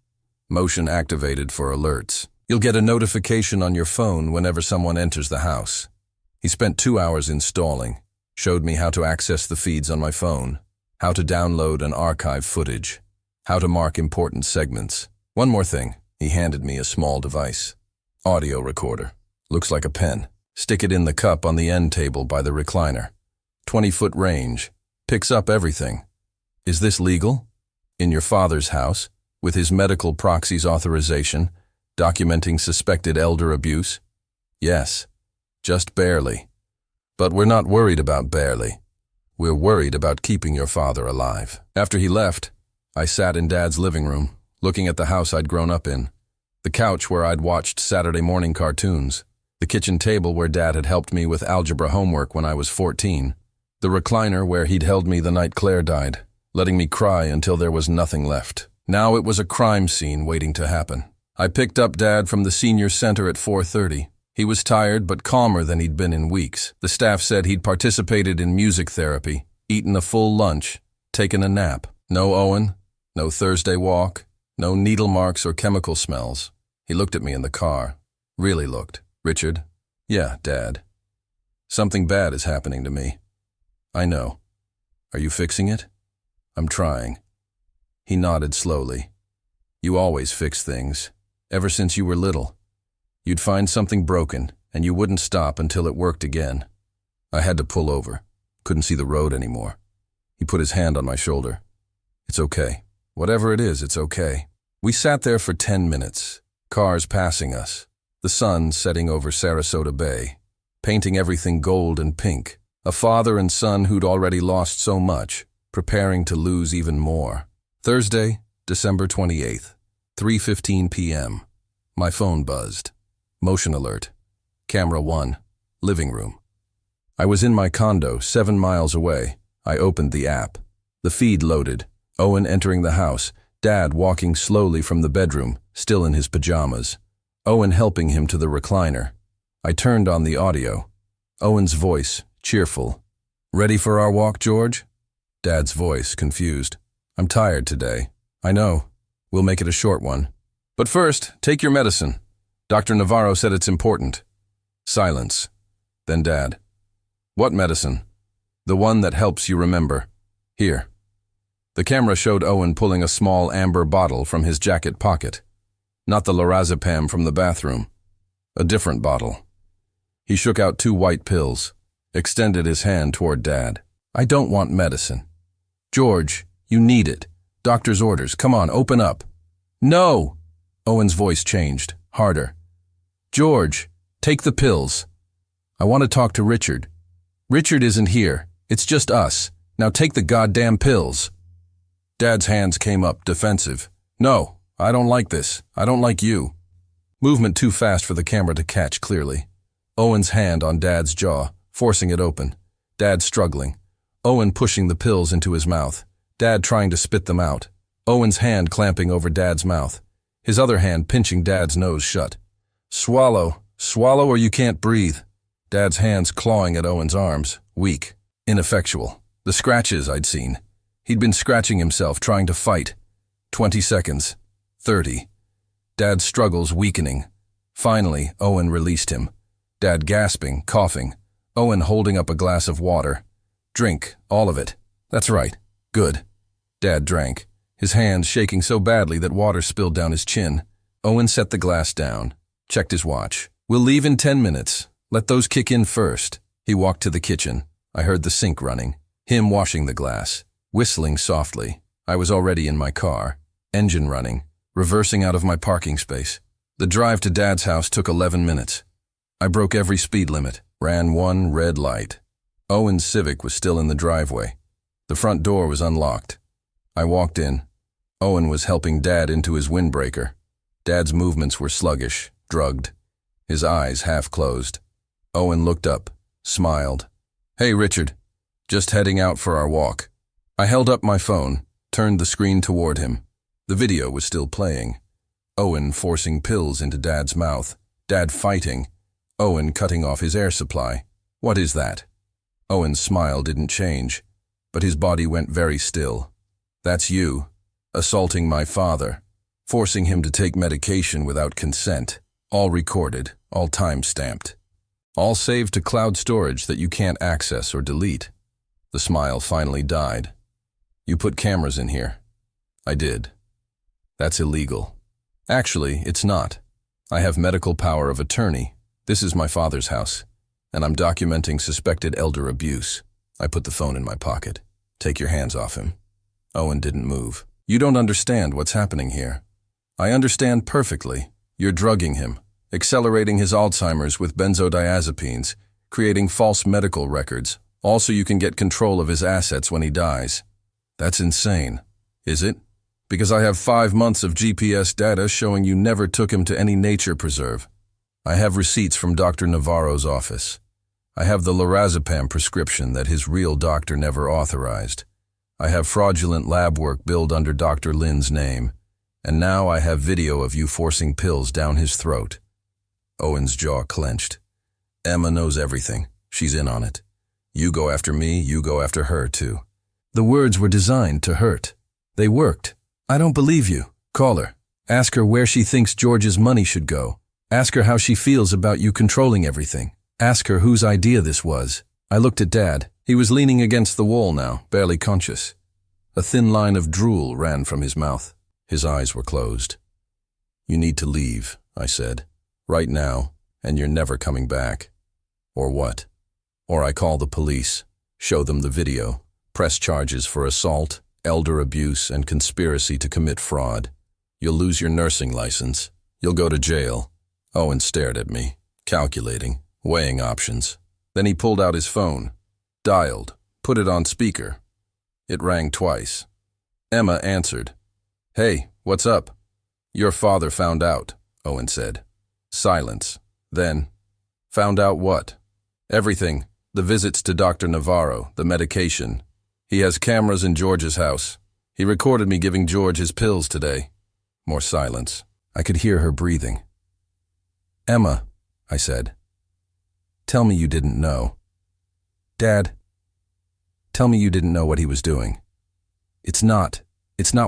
Motion activated for alerts. You'll get a notification on your phone whenever someone enters the house. He spent 2 hours installing, showed me how to access the feeds on my phone, how to download and archive footage, how to mark important segments. One more thing, he handed me a small device. Audio recorder. Looks like a pen. Stick it in the cup on the end table by the recliner. 20-foot range. Picks up everything. Is this legal? In your father's house, with his medical proxy's authorization, documenting suspected elder abuse? Yes, just barely. But we're not worried about barely. We're worried about keeping your father alive. After he left, I sat in Dad's living room, looking at the house I'd grown up in. The couch where I'd watched Saturday morning cartoons. The kitchen table where Dad had helped me with algebra homework when I was 14. The recliner where he'd held me the night Claire died, letting me cry until there was nothing left. Now it was a crime scene waiting to happen. I picked up Dad from the senior center at 4:30. He was tired but calmer than he'd been in weeks. The staff said he'd participated in music therapy, eaten a full lunch, taken a nap. No Owen, no Thursday walk, no needle marks or chemical smells. He looked at me in the car. Really looked. Richard? Yeah, Dad. Something bad is happening to me. I know. Are you fixing it? I'm trying. He nodded slowly. You always fix things. Ever since you were little. You'd find something broken, and you wouldn't stop until it worked again. I had to pull over. Couldn't see the road anymore. He put his hand on my shoulder. It's okay. Whatever it is, it's okay. We sat there for 10 minutes. Cars passing us. The sun setting over Sarasota Bay, painting everything gold and pink. A father and son who'd already lost so much, preparing to lose even more. Thursday, December 28th, 3:15 p.m. My phone buzzed. Motion alert. Camera 1. Living room. I was in my condo, 7 miles away. I opened the app. The feed loaded. Owen entering the house. Dad walking slowly from the bedroom, still in his pajamas. Owen helping him to the recliner. I turned on the audio. Owen's voice, cheerful. Ready for our walk, George? Dad's voice, confused. I'm tired today. I know. We'll make it a short one. But first, take your medicine. Dr. Navarro said it's important. Silence. Then Dad. What medicine? The one that helps you remember. Here. The camera showed Owen pulling a small amber bottle from his jacket pocket. Not the lorazepam from the bathroom. A different bottle. He shook out 2 white pills, extended his hand toward Dad. I don't want medicine. George, you need it. Doctor's orders. Come on, open up. No! Owen's voice changed, harder. George, take the pills. I want to talk to Richard. Richard isn't here. It's just us. Now take the goddamn pills. Dad's hands came up, defensive. No, I don't like this. I don't like you. Movement too fast for the camera to catch clearly. Owen's hand on Dad's jaw, forcing it open. Dad struggling. Owen pushing the pills into his mouth. Dad trying to spit them out. Owen's hand clamping over Dad's mouth. His other hand pinching Dad's nose shut. Swallow. Swallow or you can't breathe. Dad's hands clawing at Owen's arms. Weak. Ineffectual. The scratches I'd seen. He'd been scratching himself, trying to fight. 20 seconds. 30. Dad's struggles weakening. Finally, Owen released him. Dad gasping, coughing. Owen holding up a glass of water. Drink, all of it. That's right. Good. Dad drank, his hands shaking so badly that water spilled down his chin. Owen set the glass down, checked his watch. We'll leave in 10 minutes. Let those kick in first. He walked to the kitchen. I heard the sink running. Him washing the glass. Whistling softly. I was already in my car. Engine running. Reversing out of my parking space. The drive to Dad's house took 11 minutes. I broke every speed limit. Ran 1 red light. Owen's Civic was still in the driveway. The front door was unlocked. I walked in. Owen was helping Dad into his windbreaker. Dad's movements were sluggish, drugged, his eyes half closed. Owen looked up, smiled. "Hey, Richard. Just heading out for our walk." I held up my phone, turned the screen toward him. The video was still playing. Owen forcing pills into Dad's mouth, Dad fighting, Owen cutting off his air supply. "What is that?" Owen's smile didn't change, but his body went very still. "That's you, assaulting my father, forcing him to take medication without consent, all recorded, all time-stamped, all saved to cloud storage that you can't access or delete." The smile finally died. "You put cameras in here." "I did." "That's illegal." "Actually, it's not. I have medical power of attorney. This is my father's house, and I'm documenting suspected elder abuse." I put the phone in my pocket. "Take your hands off him." Owen didn't move. "You don't understand what's happening here." "I understand perfectly. You're drugging him, accelerating his Alzheimer's with benzodiazepines, creating false medical records, all so you can get control of his assets when he dies." "That's insane." "Is it? Because I have 5 months of GPS data showing you never took him to any nature preserve. I have receipts from Dr. Navarro's office. I have the lorazepam prescription that his real doctor never authorized. I have fraudulent lab work billed under Dr. Lin's name. And now I have video of you forcing pills down his throat." Owen's jaw clenched. "Emma knows everything. She's in on it. You go after me, you go after her too." The words were designed to hurt. They worked. "I don't believe you. Call her. Ask her where she thinks George's money should go. Ask her how she feels about you controlling everything. Ask her whose idea this was." I looked at Dad. He was leaning against the wall now, barely conscious. A thin line of drool ran from his mouth. His eyes were closed. "You need to leave," I said. "Right now, and you're never coming back." "Or what?" "Or I call the police, show them the video, press charges for assault, elder abuse, and conspiracy to commit fraud. You'll lose your nursing license. You'll go to jail." Owen stared at me, calculating, weighing options. Then he pulled out his phone, dialed, put it on speaker. It rang twice. Emma answered. "Hey, what's up?" "Your father found out," Owen said. Silence. Then, "Found out what?" "Everything. The visits to Dr. Navarro, the medication. He has cameras in George's house. He recorded me giving George his pills today." More silence. I could hear her breathing. "Emma," I said, "tell me you didn't know." "Dad, tell me you didn't know what he was doing." It's not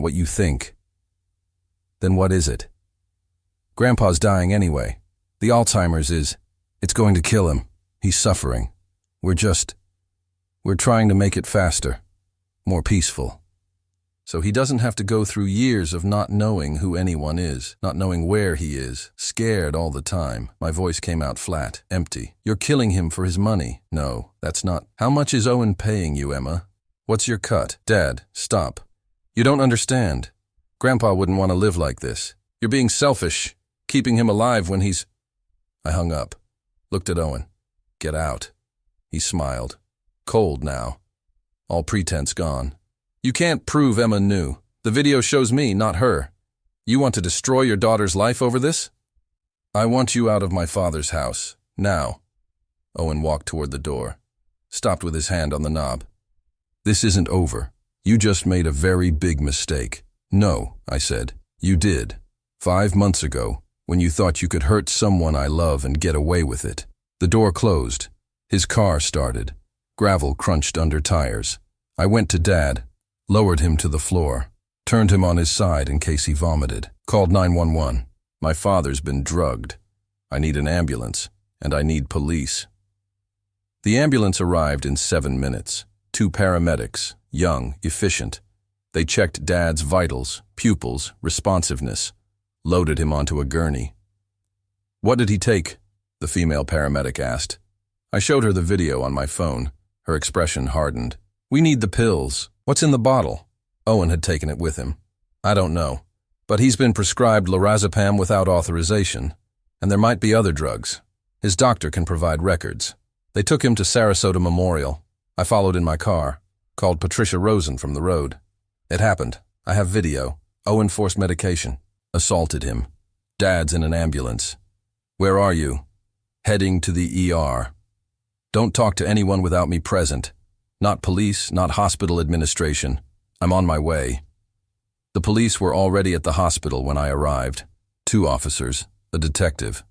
what you think." "Then what is it?" "Grandpa's dying anyway. The Alzheimer's it's going to kill him. He's suffering. We're trying to make it faster, more peaceful. So he doesn't have to go through years of not knowing who anyone is, not knowing where he is, scared all the time." My voice came out flat, empty. "You're killing him for his money." "No, that's not." "How much is Owen paying you, Emma? What's your cut?" "Dad, stop. You don't understand. Grandpa wouldn't want to live like this. You're being selfish, keeping him alive when he's—" I hung up, looked at Owen. "Get out." He smiled. Cold now. All pretense gone. "You can't prove Emma knew. The video shows me, not her. You want to destroy your daughter's life over this?" "I want you out of my father's house. Now." Owen walked toward the door, stopped with his hand on the knob. "This isn't over. You just made a very big mistake." "No," I said. "You did. 5 months ago, when you thought you could hurt someone I love and get away with it." The door closed. His car started. Gravel crunched under tires. I went to Dad, lowered him to the floor, turned him on his side in case he vomited, called 911. "My father's been drugged. I need an ambulance, and I need police." The ambulance arrived in 7 minutes. 2 paramedics, young, efficient. They checked Dad's vitals, pupils, responsiveness, loaded him onto a gurney. "What did he take?" the female paramedic asked. I showed her the video on my phone. Her expression hardened. "We need the pills. What's in the bottle?" Owen had taken it with him. "I don't know, but he's been prescribed lorazepam without authorization, and there might be other drugs. His doctor can provide records." They took him to Sarasota Memorial. I followed in my car, called Patricia Rosen from the road. "It happened. I have video. Owen forced medication. Assaulted him. Dad's in an ambulance. Where are you? Heading to the ER. Don't talk to anyone without me present. Not police, not hospital administration. I'm on my way. The police were already at the hospital when I arrived. 2 officers, a detective.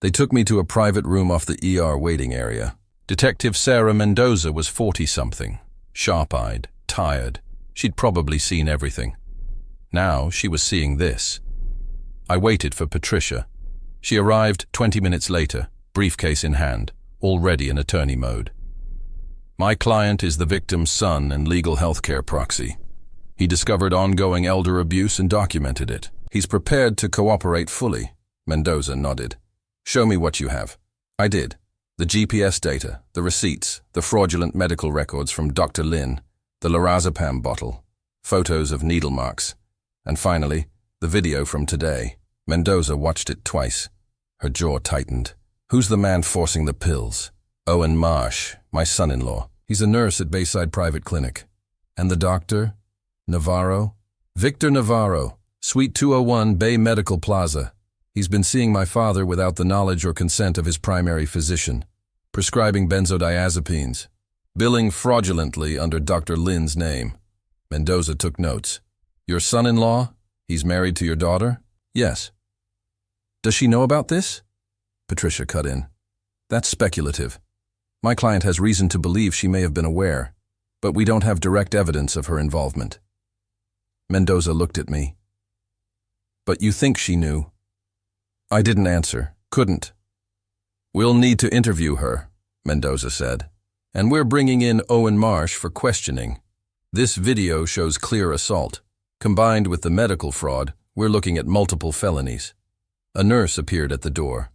They took me to a private room off the ER waiting area. Detective Sarah Mendoza was 40-something, sharp-eyed, tired. She'd probably seen everything. Now she was seeing this. I waited for Patricia. She arrived 20 minutes later, briefcase in hand, already in attorney mode. My client is the victim's son and legal healthcare proxy. He discovered ongoing elder abuse and documented it. He's prepared to cooperate fully. Mendoza nodded. Show me what you have. I did. The GPS data, the receipts, the fraudulent medical records from Dr. Lin, the lorazepam bottle, photos of needle marks, and finally, the video from today. Mendoza watched it twice. Her jaw tightened. Who's the man forcing the pills? Owen Marsh, my son-in-law. He's a nurse at Bayside Private Clinic. And the doctor? Navarro? Victor Navarro, Suite 201, Bay Medical Plaza. He's been seeing my father without the knowledge or consent of his primary physician, prescribing benzodiazepines, billing fraudulently under Dr. Lin's name. Mendoza took notes. Your son-in-law? He's married to your daughter? Yes. Does she know about this? Patricia cut in. That's speculative. My client has reason to believe she may have been aware, but we don't have direct evidence of her involvement. Mendoza looked at me. But you think she knew? I didn't answer. Couldn't. We'll need to interview her, Mendoza said. And we're bringing in Owen Marsh for questioning. This video shows clear assault. Combined with the medical fraud, we're looking at multiple felonies. A nurse appeared at the door.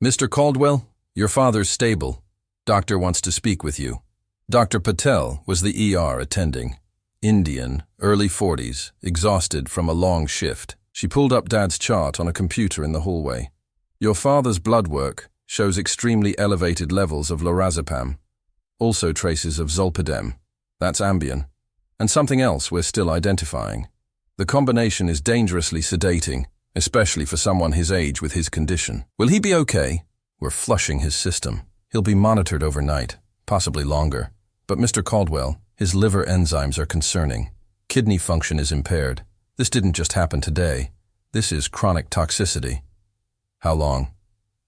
Mr. Caldwell, your father's stable. Doctor wants to speak with you. Dr. Patel was the ER attending. Indian, early 40s, exhausted from a long shift. She pulled up Dad's chart on a computer in the hallway. Your father's blood work shows extremely elevated levels of lorazepam. Also traces of zolpidem. That's Ambien. And something else we're still identifying. The combination is dangerously sedating, especially for someone his age with his condition. Will he be okay? We're flushing his system. He'll be monitored overnight, possibly longer. But Mr. Caldwell, his liver enzymes are concerning. Kidney function is impaired. This didn't just happen today. This is chronic toxicity. How long?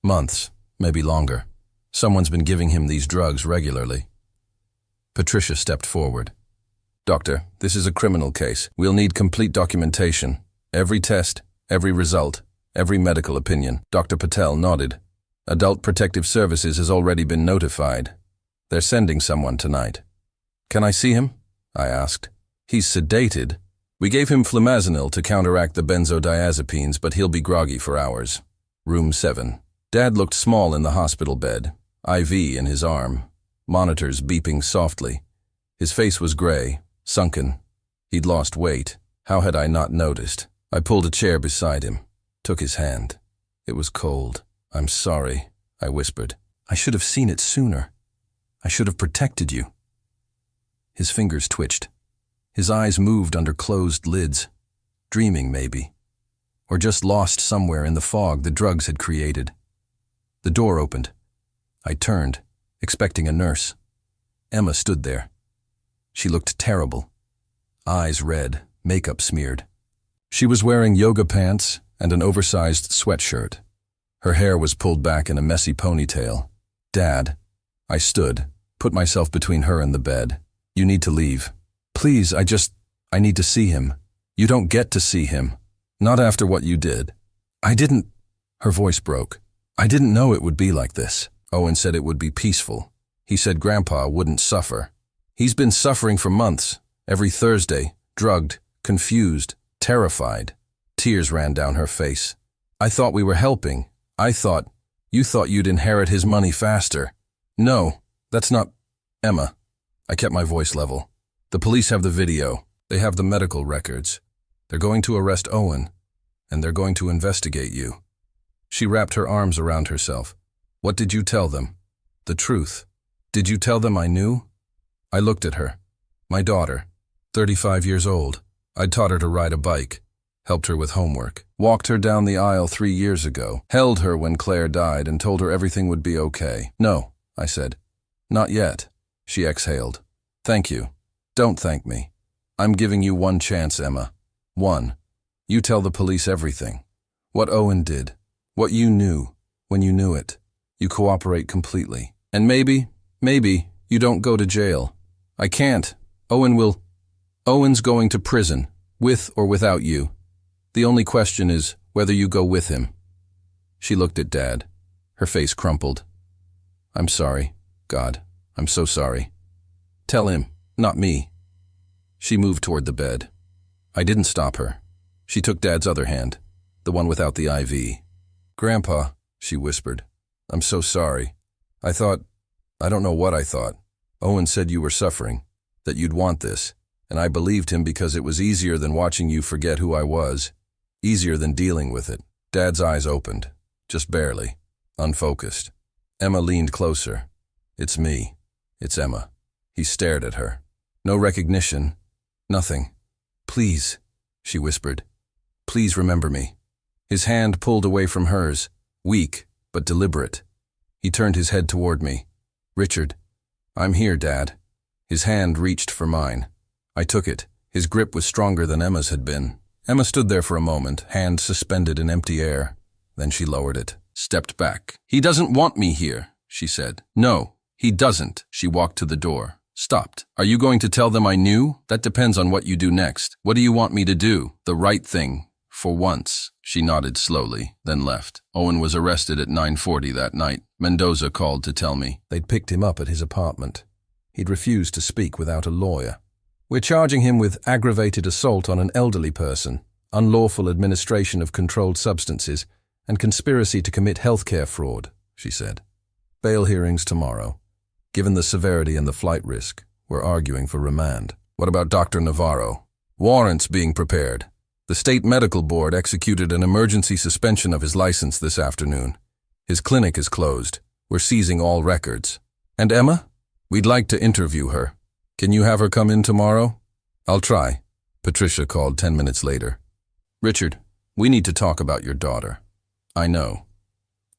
Months, maybe longer. Someone's been giving him these drugs regularly. Patricia stepped forward. Doctor, this is a criminal case. We'll need complete documentation. Every test, every result, every medical opinion. Dr. Patel nodded. Adult Protective Services has already been notified. They're sending someone tonight. Can I see him? I asked. He's sedated. We gave him flumazenil to counteract the benzodiazepines, but he'll be groggy for hours. Room 7. Dad looked small in the hospital bed, IV in his arm, monitors beeping softly. His face was gray, sunken. He'd lost weight. How had I not noticed? I pulled a chair beside him, took his hand. It was cold. I'm sorry, I whispered. I should have seen it sooner. I should have protected you. His fingers twitched. His eyes moved under closed lids, dreaming maybe, or just lost somewhere in the fog the drugs had created. The door opened. I turned, expecting a nurse. Emma stood there. She looked terrible. Eyes red, makeup smeared. She was wearing yoga pants and an oversized sweatshirt. Her hair was pulled back in a messy ponytail. Dad. I stood, put myself between her and the bed. You need to leave. Please, I need to see him. You don't get to see him. Not after what you did. I didn't. Her voice broke. I didn't know it would be like this. Owen said it would be peaceful. He said Grandpa wouldn't suffer. He's been suffering for months. Every Thursday, drugged, confused, terrified. Tears ran down her face. I thought we were helping. You thought you'd inherit his money faster. No, that's not... Emma. I kept my voice level. The police have the video. They have the medical records. They're going to arrest Owen, and they're going to investigate you. She wrapped her arms around herself. What did you tell them? The truth. Did you tell them I knew? I looked at her. My daughter, 35 years old. I'd taught her to ride a bike. helped her with homework, walked her down the aisle 3 years ago, held her when Claire died and told her everything would be okay. No, I said. Not yet. She exhaled. Thank you. Don't thank me. I'm giving you one chance, Emma. One. You tell the police everything. What Owen did. What you knew when you knew it. You cooperate completely. And maybe you don't go to jail. I can't. Owen's going to prison, with or without you. The only question is whether you go with him. She looked at Dad. Her face crumpled. I'm sorry. God, I'm so sorry. Tell him, not me. She moved toward the bed. I didn't stop her. She took Dad's other hand, the one without the IV. Grandpa, she whispered, I'm so sorry. I don't know what I thought. Owen said you were suffering, that you'd want this, and I believed him because it was easier than watching you forget who I was, easier than dealing with it. Dad's eyes opened, just barely, unfocused. Emma leaned closer. It's me. It's Emma. He stared at her. No recognition. Nothing. Please, she whispered. Please remember me. His hand pulled away from hers, weak but deliberate. He turned his head toward me. Richard, I'm here, Dad. His hand reached for mine. I took it. His grip was stronger than Emma's had been. Emma stood there for a moment, hand suspended in empty air. Then she lowered it, stepped back. He doesn't want me here, she said. No, he doesn't. She walked to the door, stopped. Are you going to tell them I knew? That depends on what you do next. What do you want me to do? The right thing. For once. She nodded slowly, then left. Owen was arrested at 9:40 that night. Mendoza called to tell me. They'd picked him up at his apartment. He'd refused to speak without a lawyer. We're charging him with aggravated assault on an elderly person, unlawful administration of controlled substances, and conspiracy to commit healthcare fraud, she said. Bail hearings tomorrow. Given the severity and the flight risk, we're arguing for remand. What about Dr. Navarro? Warrants being prepared. The State Medical Board executed an emergency suspension of his license this afternoon. His clinic is closed. We're seizing all records. And Emma? We'd like to interview her. Can you have her come in tomorrow? I'll try, Patricia called 10 minutes later. Richard, we need to talk about your daughter. I know.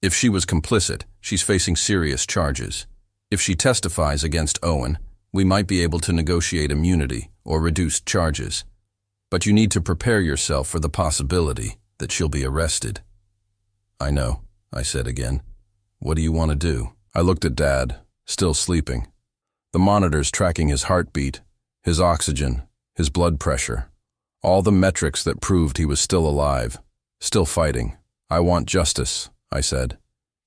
If she was complicit, she's facing serious charges. If she testifies against Owen, we might be able to negotiate immunity or reduced charges. But you need to prepare yourself for the possibility that she'll be arrested. I know, I said again. What do you want to do? I looked at Dad, still sleeping. The monitors tracking his heartbeat, his oxygen, his blood pressure. All the metrics that proved he was still alive, still fighting. I want justice, I said,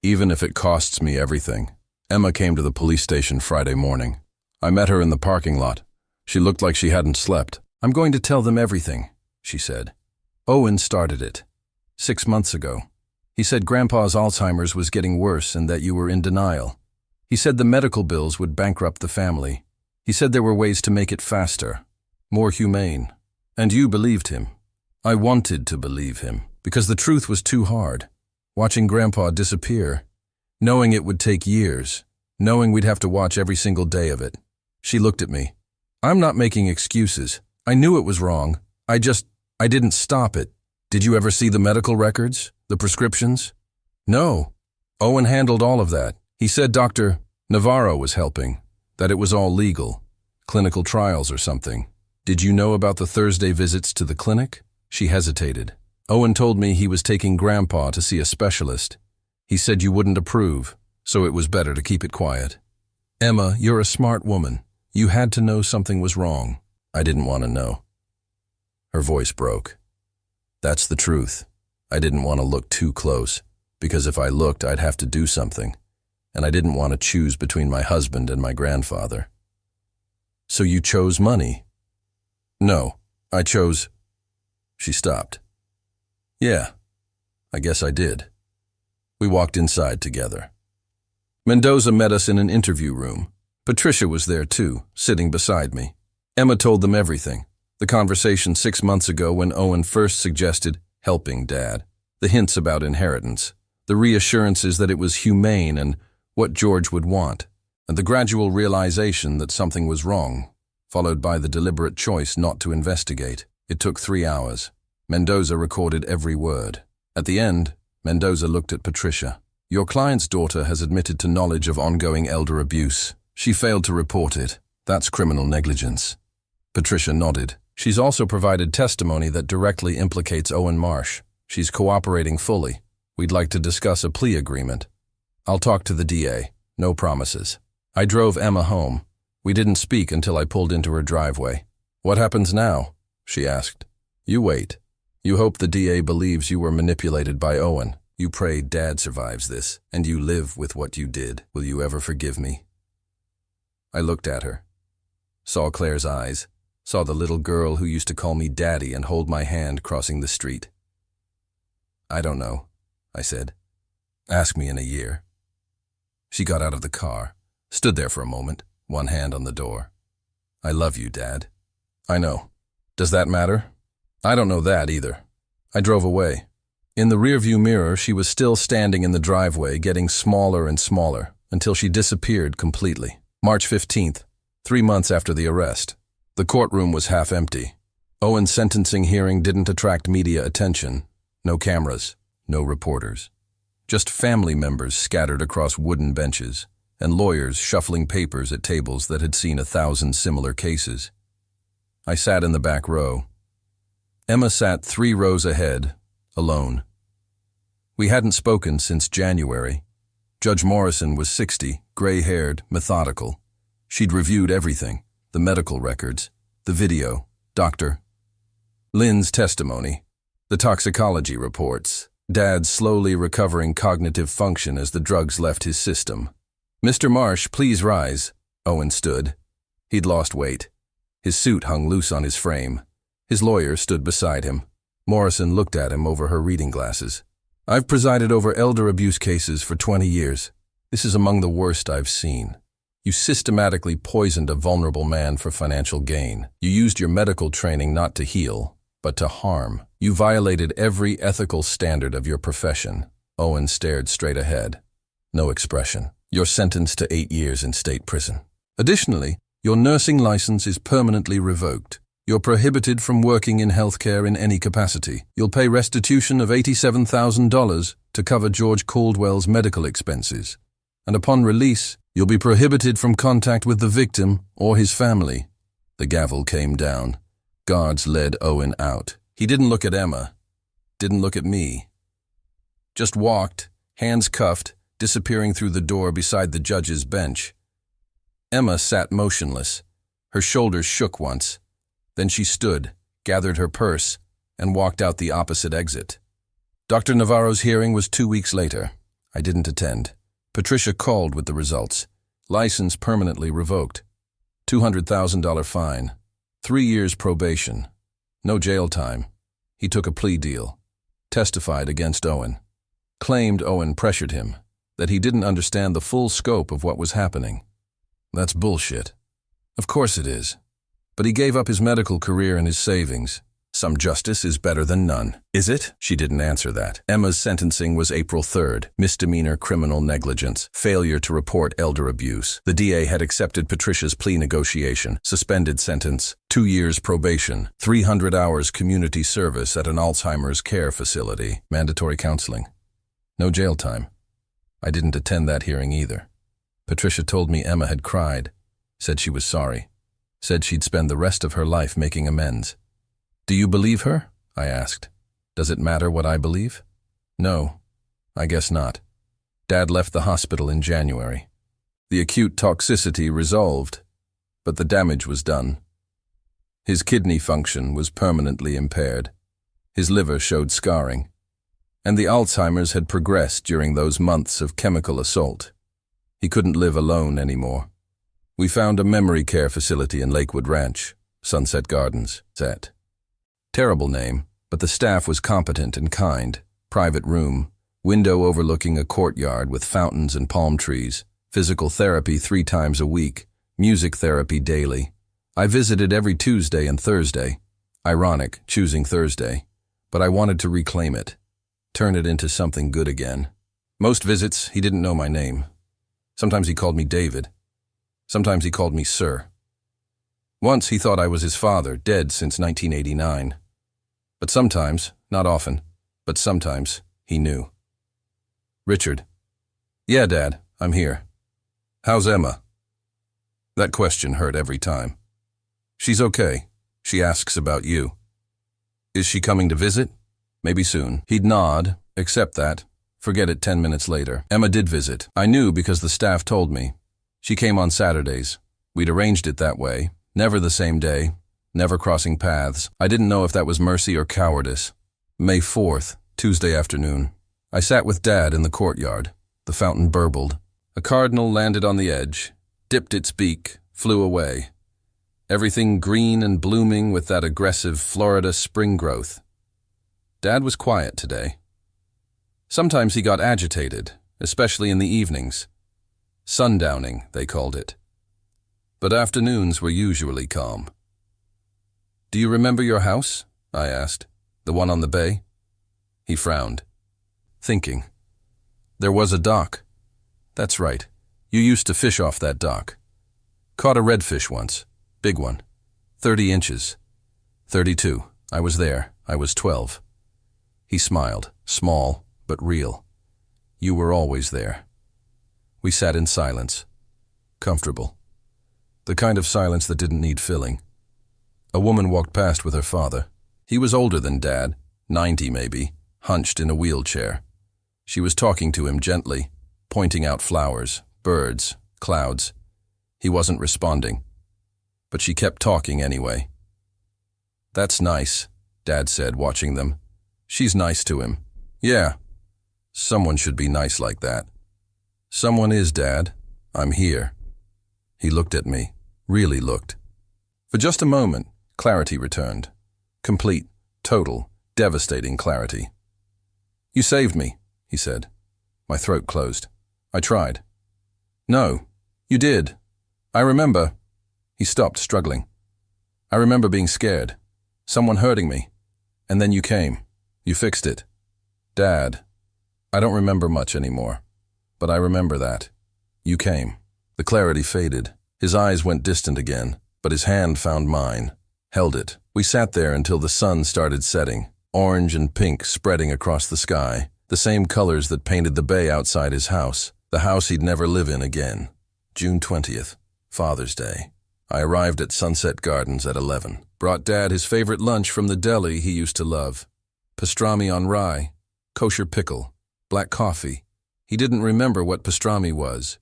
even if it costs me everything. Emma came to the police station Friday morning. I met her in the parking lot. She looked like she hadn't slept. I'm going to tell them everything, she said. Owen started it. 6 months ago. He said Grandpa's Alzheimer's was getting worse and that you were in denial. He said the medical bills would bankrupt the family. He said there were ways to make it faster, more humane. And you believed him. I wanted to believe him, because the truth was too hard. Watching Grandpa disappear, knowing it would take years, knowing we'd have to watch every single day of it. She looked at me. I'm not making excuses. I knew it was wrong. I didn't stop it. Did you ever see the medical records? The prescriptions? No. Owen handled all of that. He said Dr. Navarro was helping, that it was all legal, clinical trials or something. Did you know about the Thursday visits to the clinic? She hesitated. Owen told me he was taking Grandpa to see a specialist. He said you wouldn't approve, so it was better to keep it quiet. Emma, you're a smart woman. You had to know something was wrong. I didn't want to know. Her voice broke. That's the truth. I didn't want to look too close, because if I looked, I'd have to do something, and I didn't want to choose between my husband and my grandfather. So you chose money? No, I chose... She stopped. Yeah, I guess I did. We walked inside together. Mendoza met us in an interview room. Patricia was there too, sitting beside me. Emma told them everything. The conversation 6 months ago when Owen first suggested helping Dad. The hints about inheritance. The reassurances that it was humane and what George would want. And the gradual realization that something was wrong, followed by the deliberate choice not to investigate. It took 3 hours. Mendoza recorded every word. At the end, Mendoza looked at Patricia. Your client's daughter has admitted to knowledge of ongoing elder abuse. She failed to report it. That's criminal negligence. Patricia nodded. She's also provided testimony that directly implicates Owen Marsh. She's cooperating fully. We'd like to discuss a plea agreement. I'll talk to the DA. No promises. I drove Emma home. We didn't speak until I pulled into her driveway. What happens now? She asked. You wait. You hope the DA believes you were manipulated by Owen. You pray Dad survives this, and you live with what you did. Will you ever forgive me? I looked at her. Saw Claire's eyes. Saw the little girl who used to call me Daddy and hold my hand crossing the street. I don't know, I said. Ask me in a year. She got out of the car, stood there for a moment, one hand on the door. I love you, Dad. I know. Does that matter? I don't know that either. I drove away. In the rearview mirror, she was still standing in the driveway, getting smaller and smaller, until she disappeared completely. March 15th, 3 months after the arrest. The courtroom was half empty. Owen's sentencing hearing didn't attract media attention. No cameras, no reporters. Just family members scattered across wooden benches, and lawyers shuffling papers at tables that had seen 1,000 similar cases. I sat in the back row. Emma sat 3 rows ahead, alone. We hadn't spoken since January. Judge Morrison was 60, gray-haired, methodical. She'd reviewed everything, the medical records, the video, Dr. Lynn's testimony, the toxicology reports, Dad's slowly recovering cognitive function as the drugs left his system. Mr. Marsh, please rise. Owen stood. He'd lost weight. His suit hung loose on his frame. His lawyer stood beside him. Morrison looked at him over her reading glasses. I've presided over elder abuse cases for 20 years. This is among the worst I've seen. You systematically poisoned a vulnerable man for financial gain. You used your medical training not to heal, but to harm. You violated every ethical standard of your profession. Owen stared straight ahead. No expression. You're sentenced to 8 years in state prison. Additionally, your nursing license is permanently revoked. You're prohibited from working in healthcare in any capacity. You'll pay restitution of $87,000 to cover George Caldwell's medical expenses. And upon release, you'll be prohibited from contact with the victim or his family. The gavel came down. Guards led Owen out. He didn't look at Emma. Didn't look at me. Just walked, hands cuffed, disappearing through the door beside the judge's bench. Emma sat motionless. Her shoulders shook once. Then she stood, gathered her purse, and walked out the opposite exit. Dr. Navarro's hearing was 2 weeks later. I didn't attend. Patricia called with the results. License permanently revoked. $200,000 fine. 3 years probation. No jail time. He took a plea deal. Testified against Owen. Claimed Owen pressured him, that he didn't understand the full scope of what was happening. That's bullshit. Of course it is. But he gave up his medical career and his savings. Some justice is better than none. Is it? She didn't answer that. Emma's sentencing was April 3rd. Misdemeanor criminal negligence. Failure to report elder abuse. The DA had accepted Patricia's plea negotiation. Suspended sentence. 2 years probation. 300 hours community service at an Alzheimer's care facility. Mandatory counseling. No jail time. I didn't attend that hearing either. Patricia told me Emma had cried. Said she was sorry. Said she'd spend the rest of her life making amends. Do you believe her? I asked. Does it matter what I believe? No, I guess not. Dad left the hospital in January. The acute toxicity resolved, but the damage was done. His kidney function was permanently impaired. His liver showed scarring. And the Alzheimer's had progressed during those months of chemical assault. He couldn't live alone anymore. We found a memory care facility in Lakewood Ranch, Sunset Gardens, Set. Terrible name, but the staff was competent and kind. Private room, window overlooking a courtyard with fountains and palm trees, physical therapy 3 times a week, music therapy daily. I visited every Tuesday and Thursday. Ironic, choosing Thursday, but I wanted to reclaim it, turn it into something good again. Most visits, he didn't know my name. Sometimes he called me David. Sometimes he called me Sir. Once he thought I was his father, dead since 1989. But sometimes, not often, but sometimes, he knew. Richard. Yeah, Dad, I'm here. How's Emma? That question hurt every time. She's okay. She asks about you. Is she coming to visit? Maybe soon. He'd nod, accept that, forget it 10 minutes later. Emma did visit. I knew because the staff told me. She came on Saturdays. We'd arranged it that way, never the same day, never crossing paths. I didn't know if that was mercy or cowardice. May 4th, Tuesday afternoon. I sat with Dad in the courtyard. The fountain burbled. A cardinal landed on the edge, dipped its beak, flew away. Everything green and blooming with that aggressive Florida spring growth. Dad was quiet today. Sometimes he got agitated, especially in the evenings. Sundowning, they called it. But afternoons were usually calm. Do you remember your house? I asked. The one on the bay? He frowned. Thinking. There was a dock. That's right. You used to fish off that dock. Caught a redfish once. Big one. 30 inches. 32. I was there. I was 12. He smiled. Small, but real. You were always there. We sat in silence. Comfortable. The kind of silence that didn't need filling. A woman walked past with her father. He was older than Dad, 90 maybe, hunched in a wheelchair. She was talking to him gently, pointing out flowers, birds, clouds. He wasn't responding. But she kept talking anyway. That's nice, Dad said, watching them. She's nice to him. Yeah. Someone should be nice like that. Someone is, Dad. I'm here. He looked at me, really looked. For just a moment, clarity returned. Complete, total, devastating clarity. You saved me, he said. My throat closed. I tried. No, you did. I remember. He stopped, struggling. I remember being scared. Someone hurting me. And then you came. You fixed it. Dad, I don't remember much anymore. But I remember that. You came. The clarity faded. His eyes went distant again, but his hand found mine, held it. We sat there until the sun started setting, orange and pink spreading across the sky, the same colors that painted the bay outside his house, the house he'd never live in again. June 20th, Father's Day. I arrived at Sunset Gardens at 11. Brought Dad his favorite lunch from the deli he used to love. Pastrami on rye, kosher pickle, black coffee. He didn't remember what pastrami was,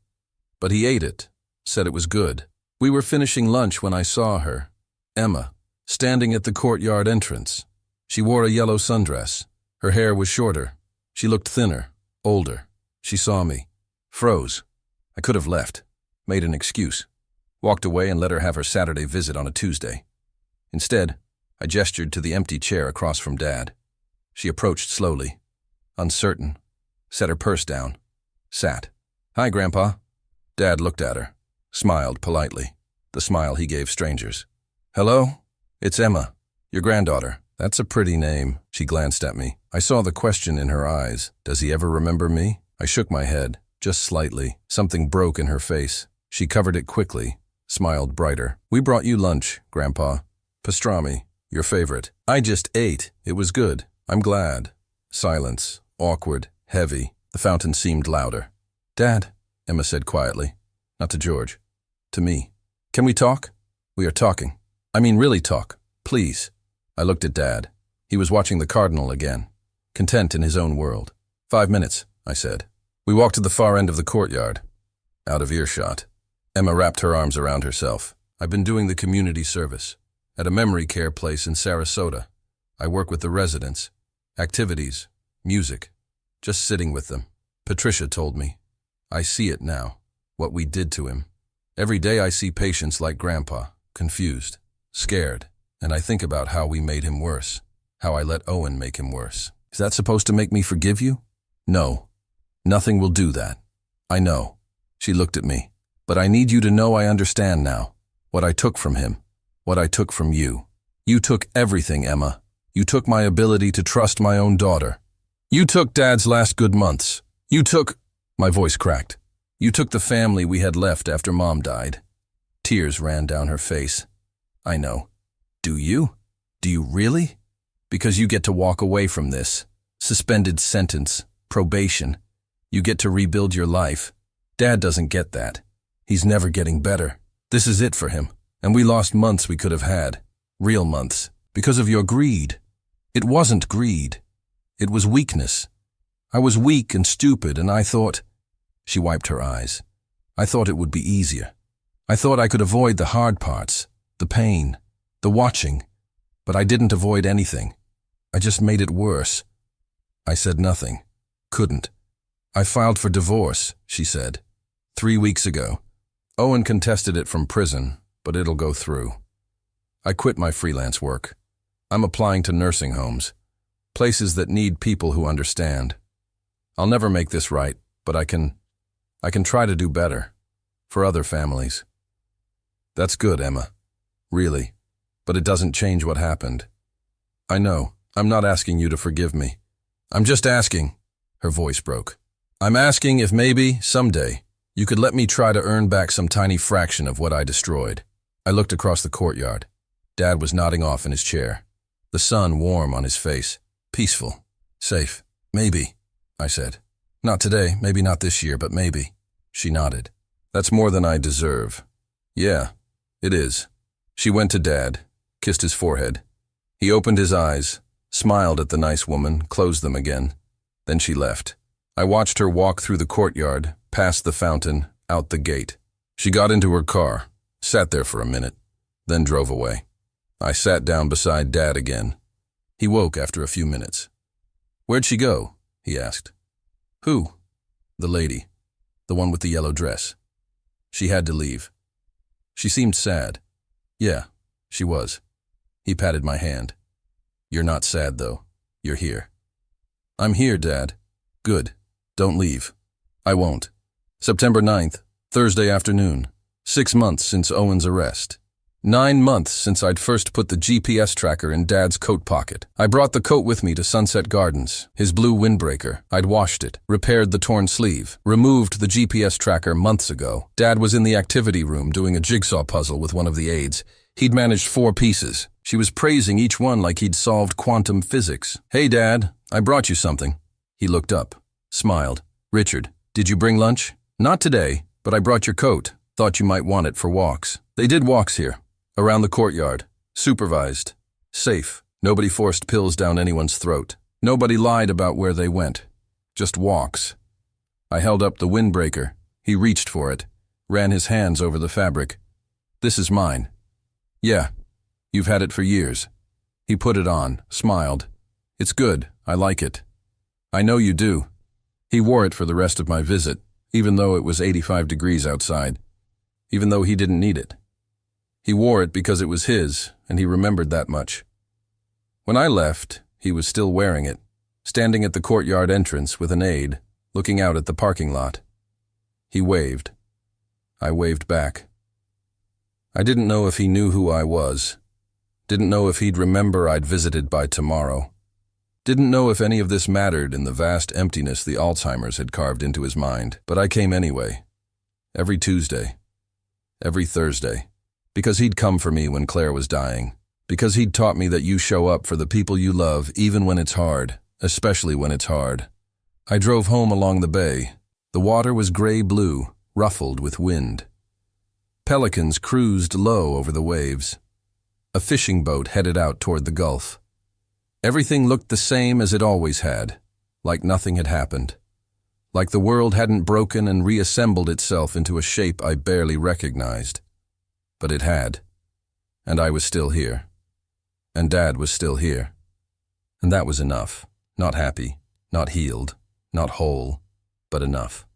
but he ate it, said it was good. We were finishing lunch when I saw her, Emma, standing at the courtyard entrance. She wore a yellow sundress. Her hair was shorter. She looked thinner, older. She saw me, froze. I could have left, made an excuse, walked away and let her have her Saturday visit on a Tuesday. Instead, I gestured to the empty chair across from Dad. She approached slowly, uncertain, set her purse down, sat. Hi, Grandpa. Dad looked at her, smiled politely, the smile he gave strangers. Hello? It's Emma, your granddaughter. That's a pretty name. She glanced at me. I saw the question in her eyes. Does he ever remember me? I shook my head, just slightly. Something broke in her face. She covered it quickly, smiled brighter. We brought you lunch, Grandpa. Pastrami, your favorite. I just ate. It was good. I'm glad. Silence, awkward, heavy. The fountain seemed louder. Dad, Emma said quietly. Not to George. To me. Can we talk? We are talking. I mean really talk. Please. I looked at Dad. He was watching the cardinal again, content in his own world. 5 minutes, I said. We walked to the far end of the courtyard, out of earshot. Emma wrapped her arms around herself. I've been doing the community service at a memory care place in Sarasota. I work with the residents, activities, music, just sitting with them. Patricia told me. I see it now, what we did to him. Every day I see patients like Grandpa, confused, scared, and I think about how we made him worse, how I let Owen make him worse. Is that supposed to make me forgive you? No. Nothing will do that. I know. She looked at me. But I need you to know I understand now. What I took from him. What I took from you. You took everything, Emma. You took my ability to trust my own daughter. You took Dad's last good months. You took... My voice cracked. You took the family we had left after Mom died. Tears ran down her face. I know. Do you? Do you really? Because you get to walk away from this. Suspended sentence, probation. You get to rebuild your life. Dad doesn't get that. He's never getting better. This is it for him. And we lost months we could have had. Real months. Because of your greed. It wasn't greed. It was weakness. I was weak and stupid, and I thought... She wiped her eyes. I thought it would be easier. I thought I could avoid the hard parts, the pain, the watching. But I didn't avoid anything. I just made it worse. I said nothing. Couldn't. I filed for divorce, she said. 3 weeks ago. Owen contested it from prison, but it'll go through. I quit my freelance work. I'm applying to nursing homes, places that need people who understand. I'll never make this right, but I can try to do better, for other families. That's good, Emma. Really. But it doesn't change what happened. I know. I'm not asking you to forgive me. I'm just asking. Her voice broke. I'm asking if maybe, someday, you could let me try to earn back some tiny fraction of what I destroyed. I looked across the courtyard. Dad was nodding off in his chair. The sun warm on his face. Peaceful. Safe. Maybe, I said. Not today, maybe not this year, but maybe. She nodded. That's more than I deserve. Yeah, it is. She went to Dad, kissed his forehead. He opened his eyes, smiled at the nice woman, closed them again. Then she left. I watched her walk through the courtyard, past the fountain, out the gate. She got into her car, sat there for a minute, then drove away. I sat down beside Dad again. He woke after a few minutes. Where'd she go? He asked. Who? The lady. The one with the yellow dress. She had to leave. She seemed sad. Yeah, she was. He patted my hand. You're not sad, though. You're here. I'm here, Dad. Good. Don't leave. I won't. September 9th, Thursday afternoon. 6 months since Owen's arrest. 9 months since I'd first put the GPS tracker in Dad's coat pocket. I brought the coat with me to Sunset Gardens, his blue windbreaker. I'd washed it, repaired the torn sleeve, removed the GPS tracker months ago. Dad was in the activity room doing a jigsaw puzzle with one of the aides. He'd managed 4 pieces. She was praising each one like he'd solved quantum physics. Hey, Dad, I brought you something. He looked up, smiled. Richard, did you bring lunch? Not today, but I brought your coat. Thought you might want it for walks. They did walks here. Around the courtyard. Supervised. Safe. Nobody forced pills down anyone's throat. Nobody lied about where they went. Just walks. I held up the windbreaker. He reached for it. Ran his hands over the fabric. This is mine. Yeah. You've had it for years. He put it on, smiled. It's good. I like it. I know you do. He wore it for the rest of my visit, even though it was 85 degrees outside. Even though he didn't need it. He wore it because it was his, and he remembered that much. When I left, he was still wearing it, standing at the courtyard entrance with an aide, looking out at the parking lot. He waved. I waved back. I didn't know if he knew who I was. Didn't know if he'd remember I'd visited by tomorrow. Didn't know if any of this mattered in the vast emptiness the Alzheimer's had carved into his mind, but I came anyway. Every Tuesday. Every Thursday. Because he'd come for me when Claire was dying. Because he'd taught me that you show up for the people you love even when it's hard, especially when it's hard. I drove home along the bay. The water was gray-blue, ruffled with wind. Pelicans cruised low over the waves. A fishing boat headed out toward the Gulf. Everything looked the same as it always had, like nothing had happened. Like the world hadn't broken and reassembled itself into a shape I barely recognized. But it had. And I was still here. And Dad was still here. And that was enough. Not happy, not healed, not whole, but enough.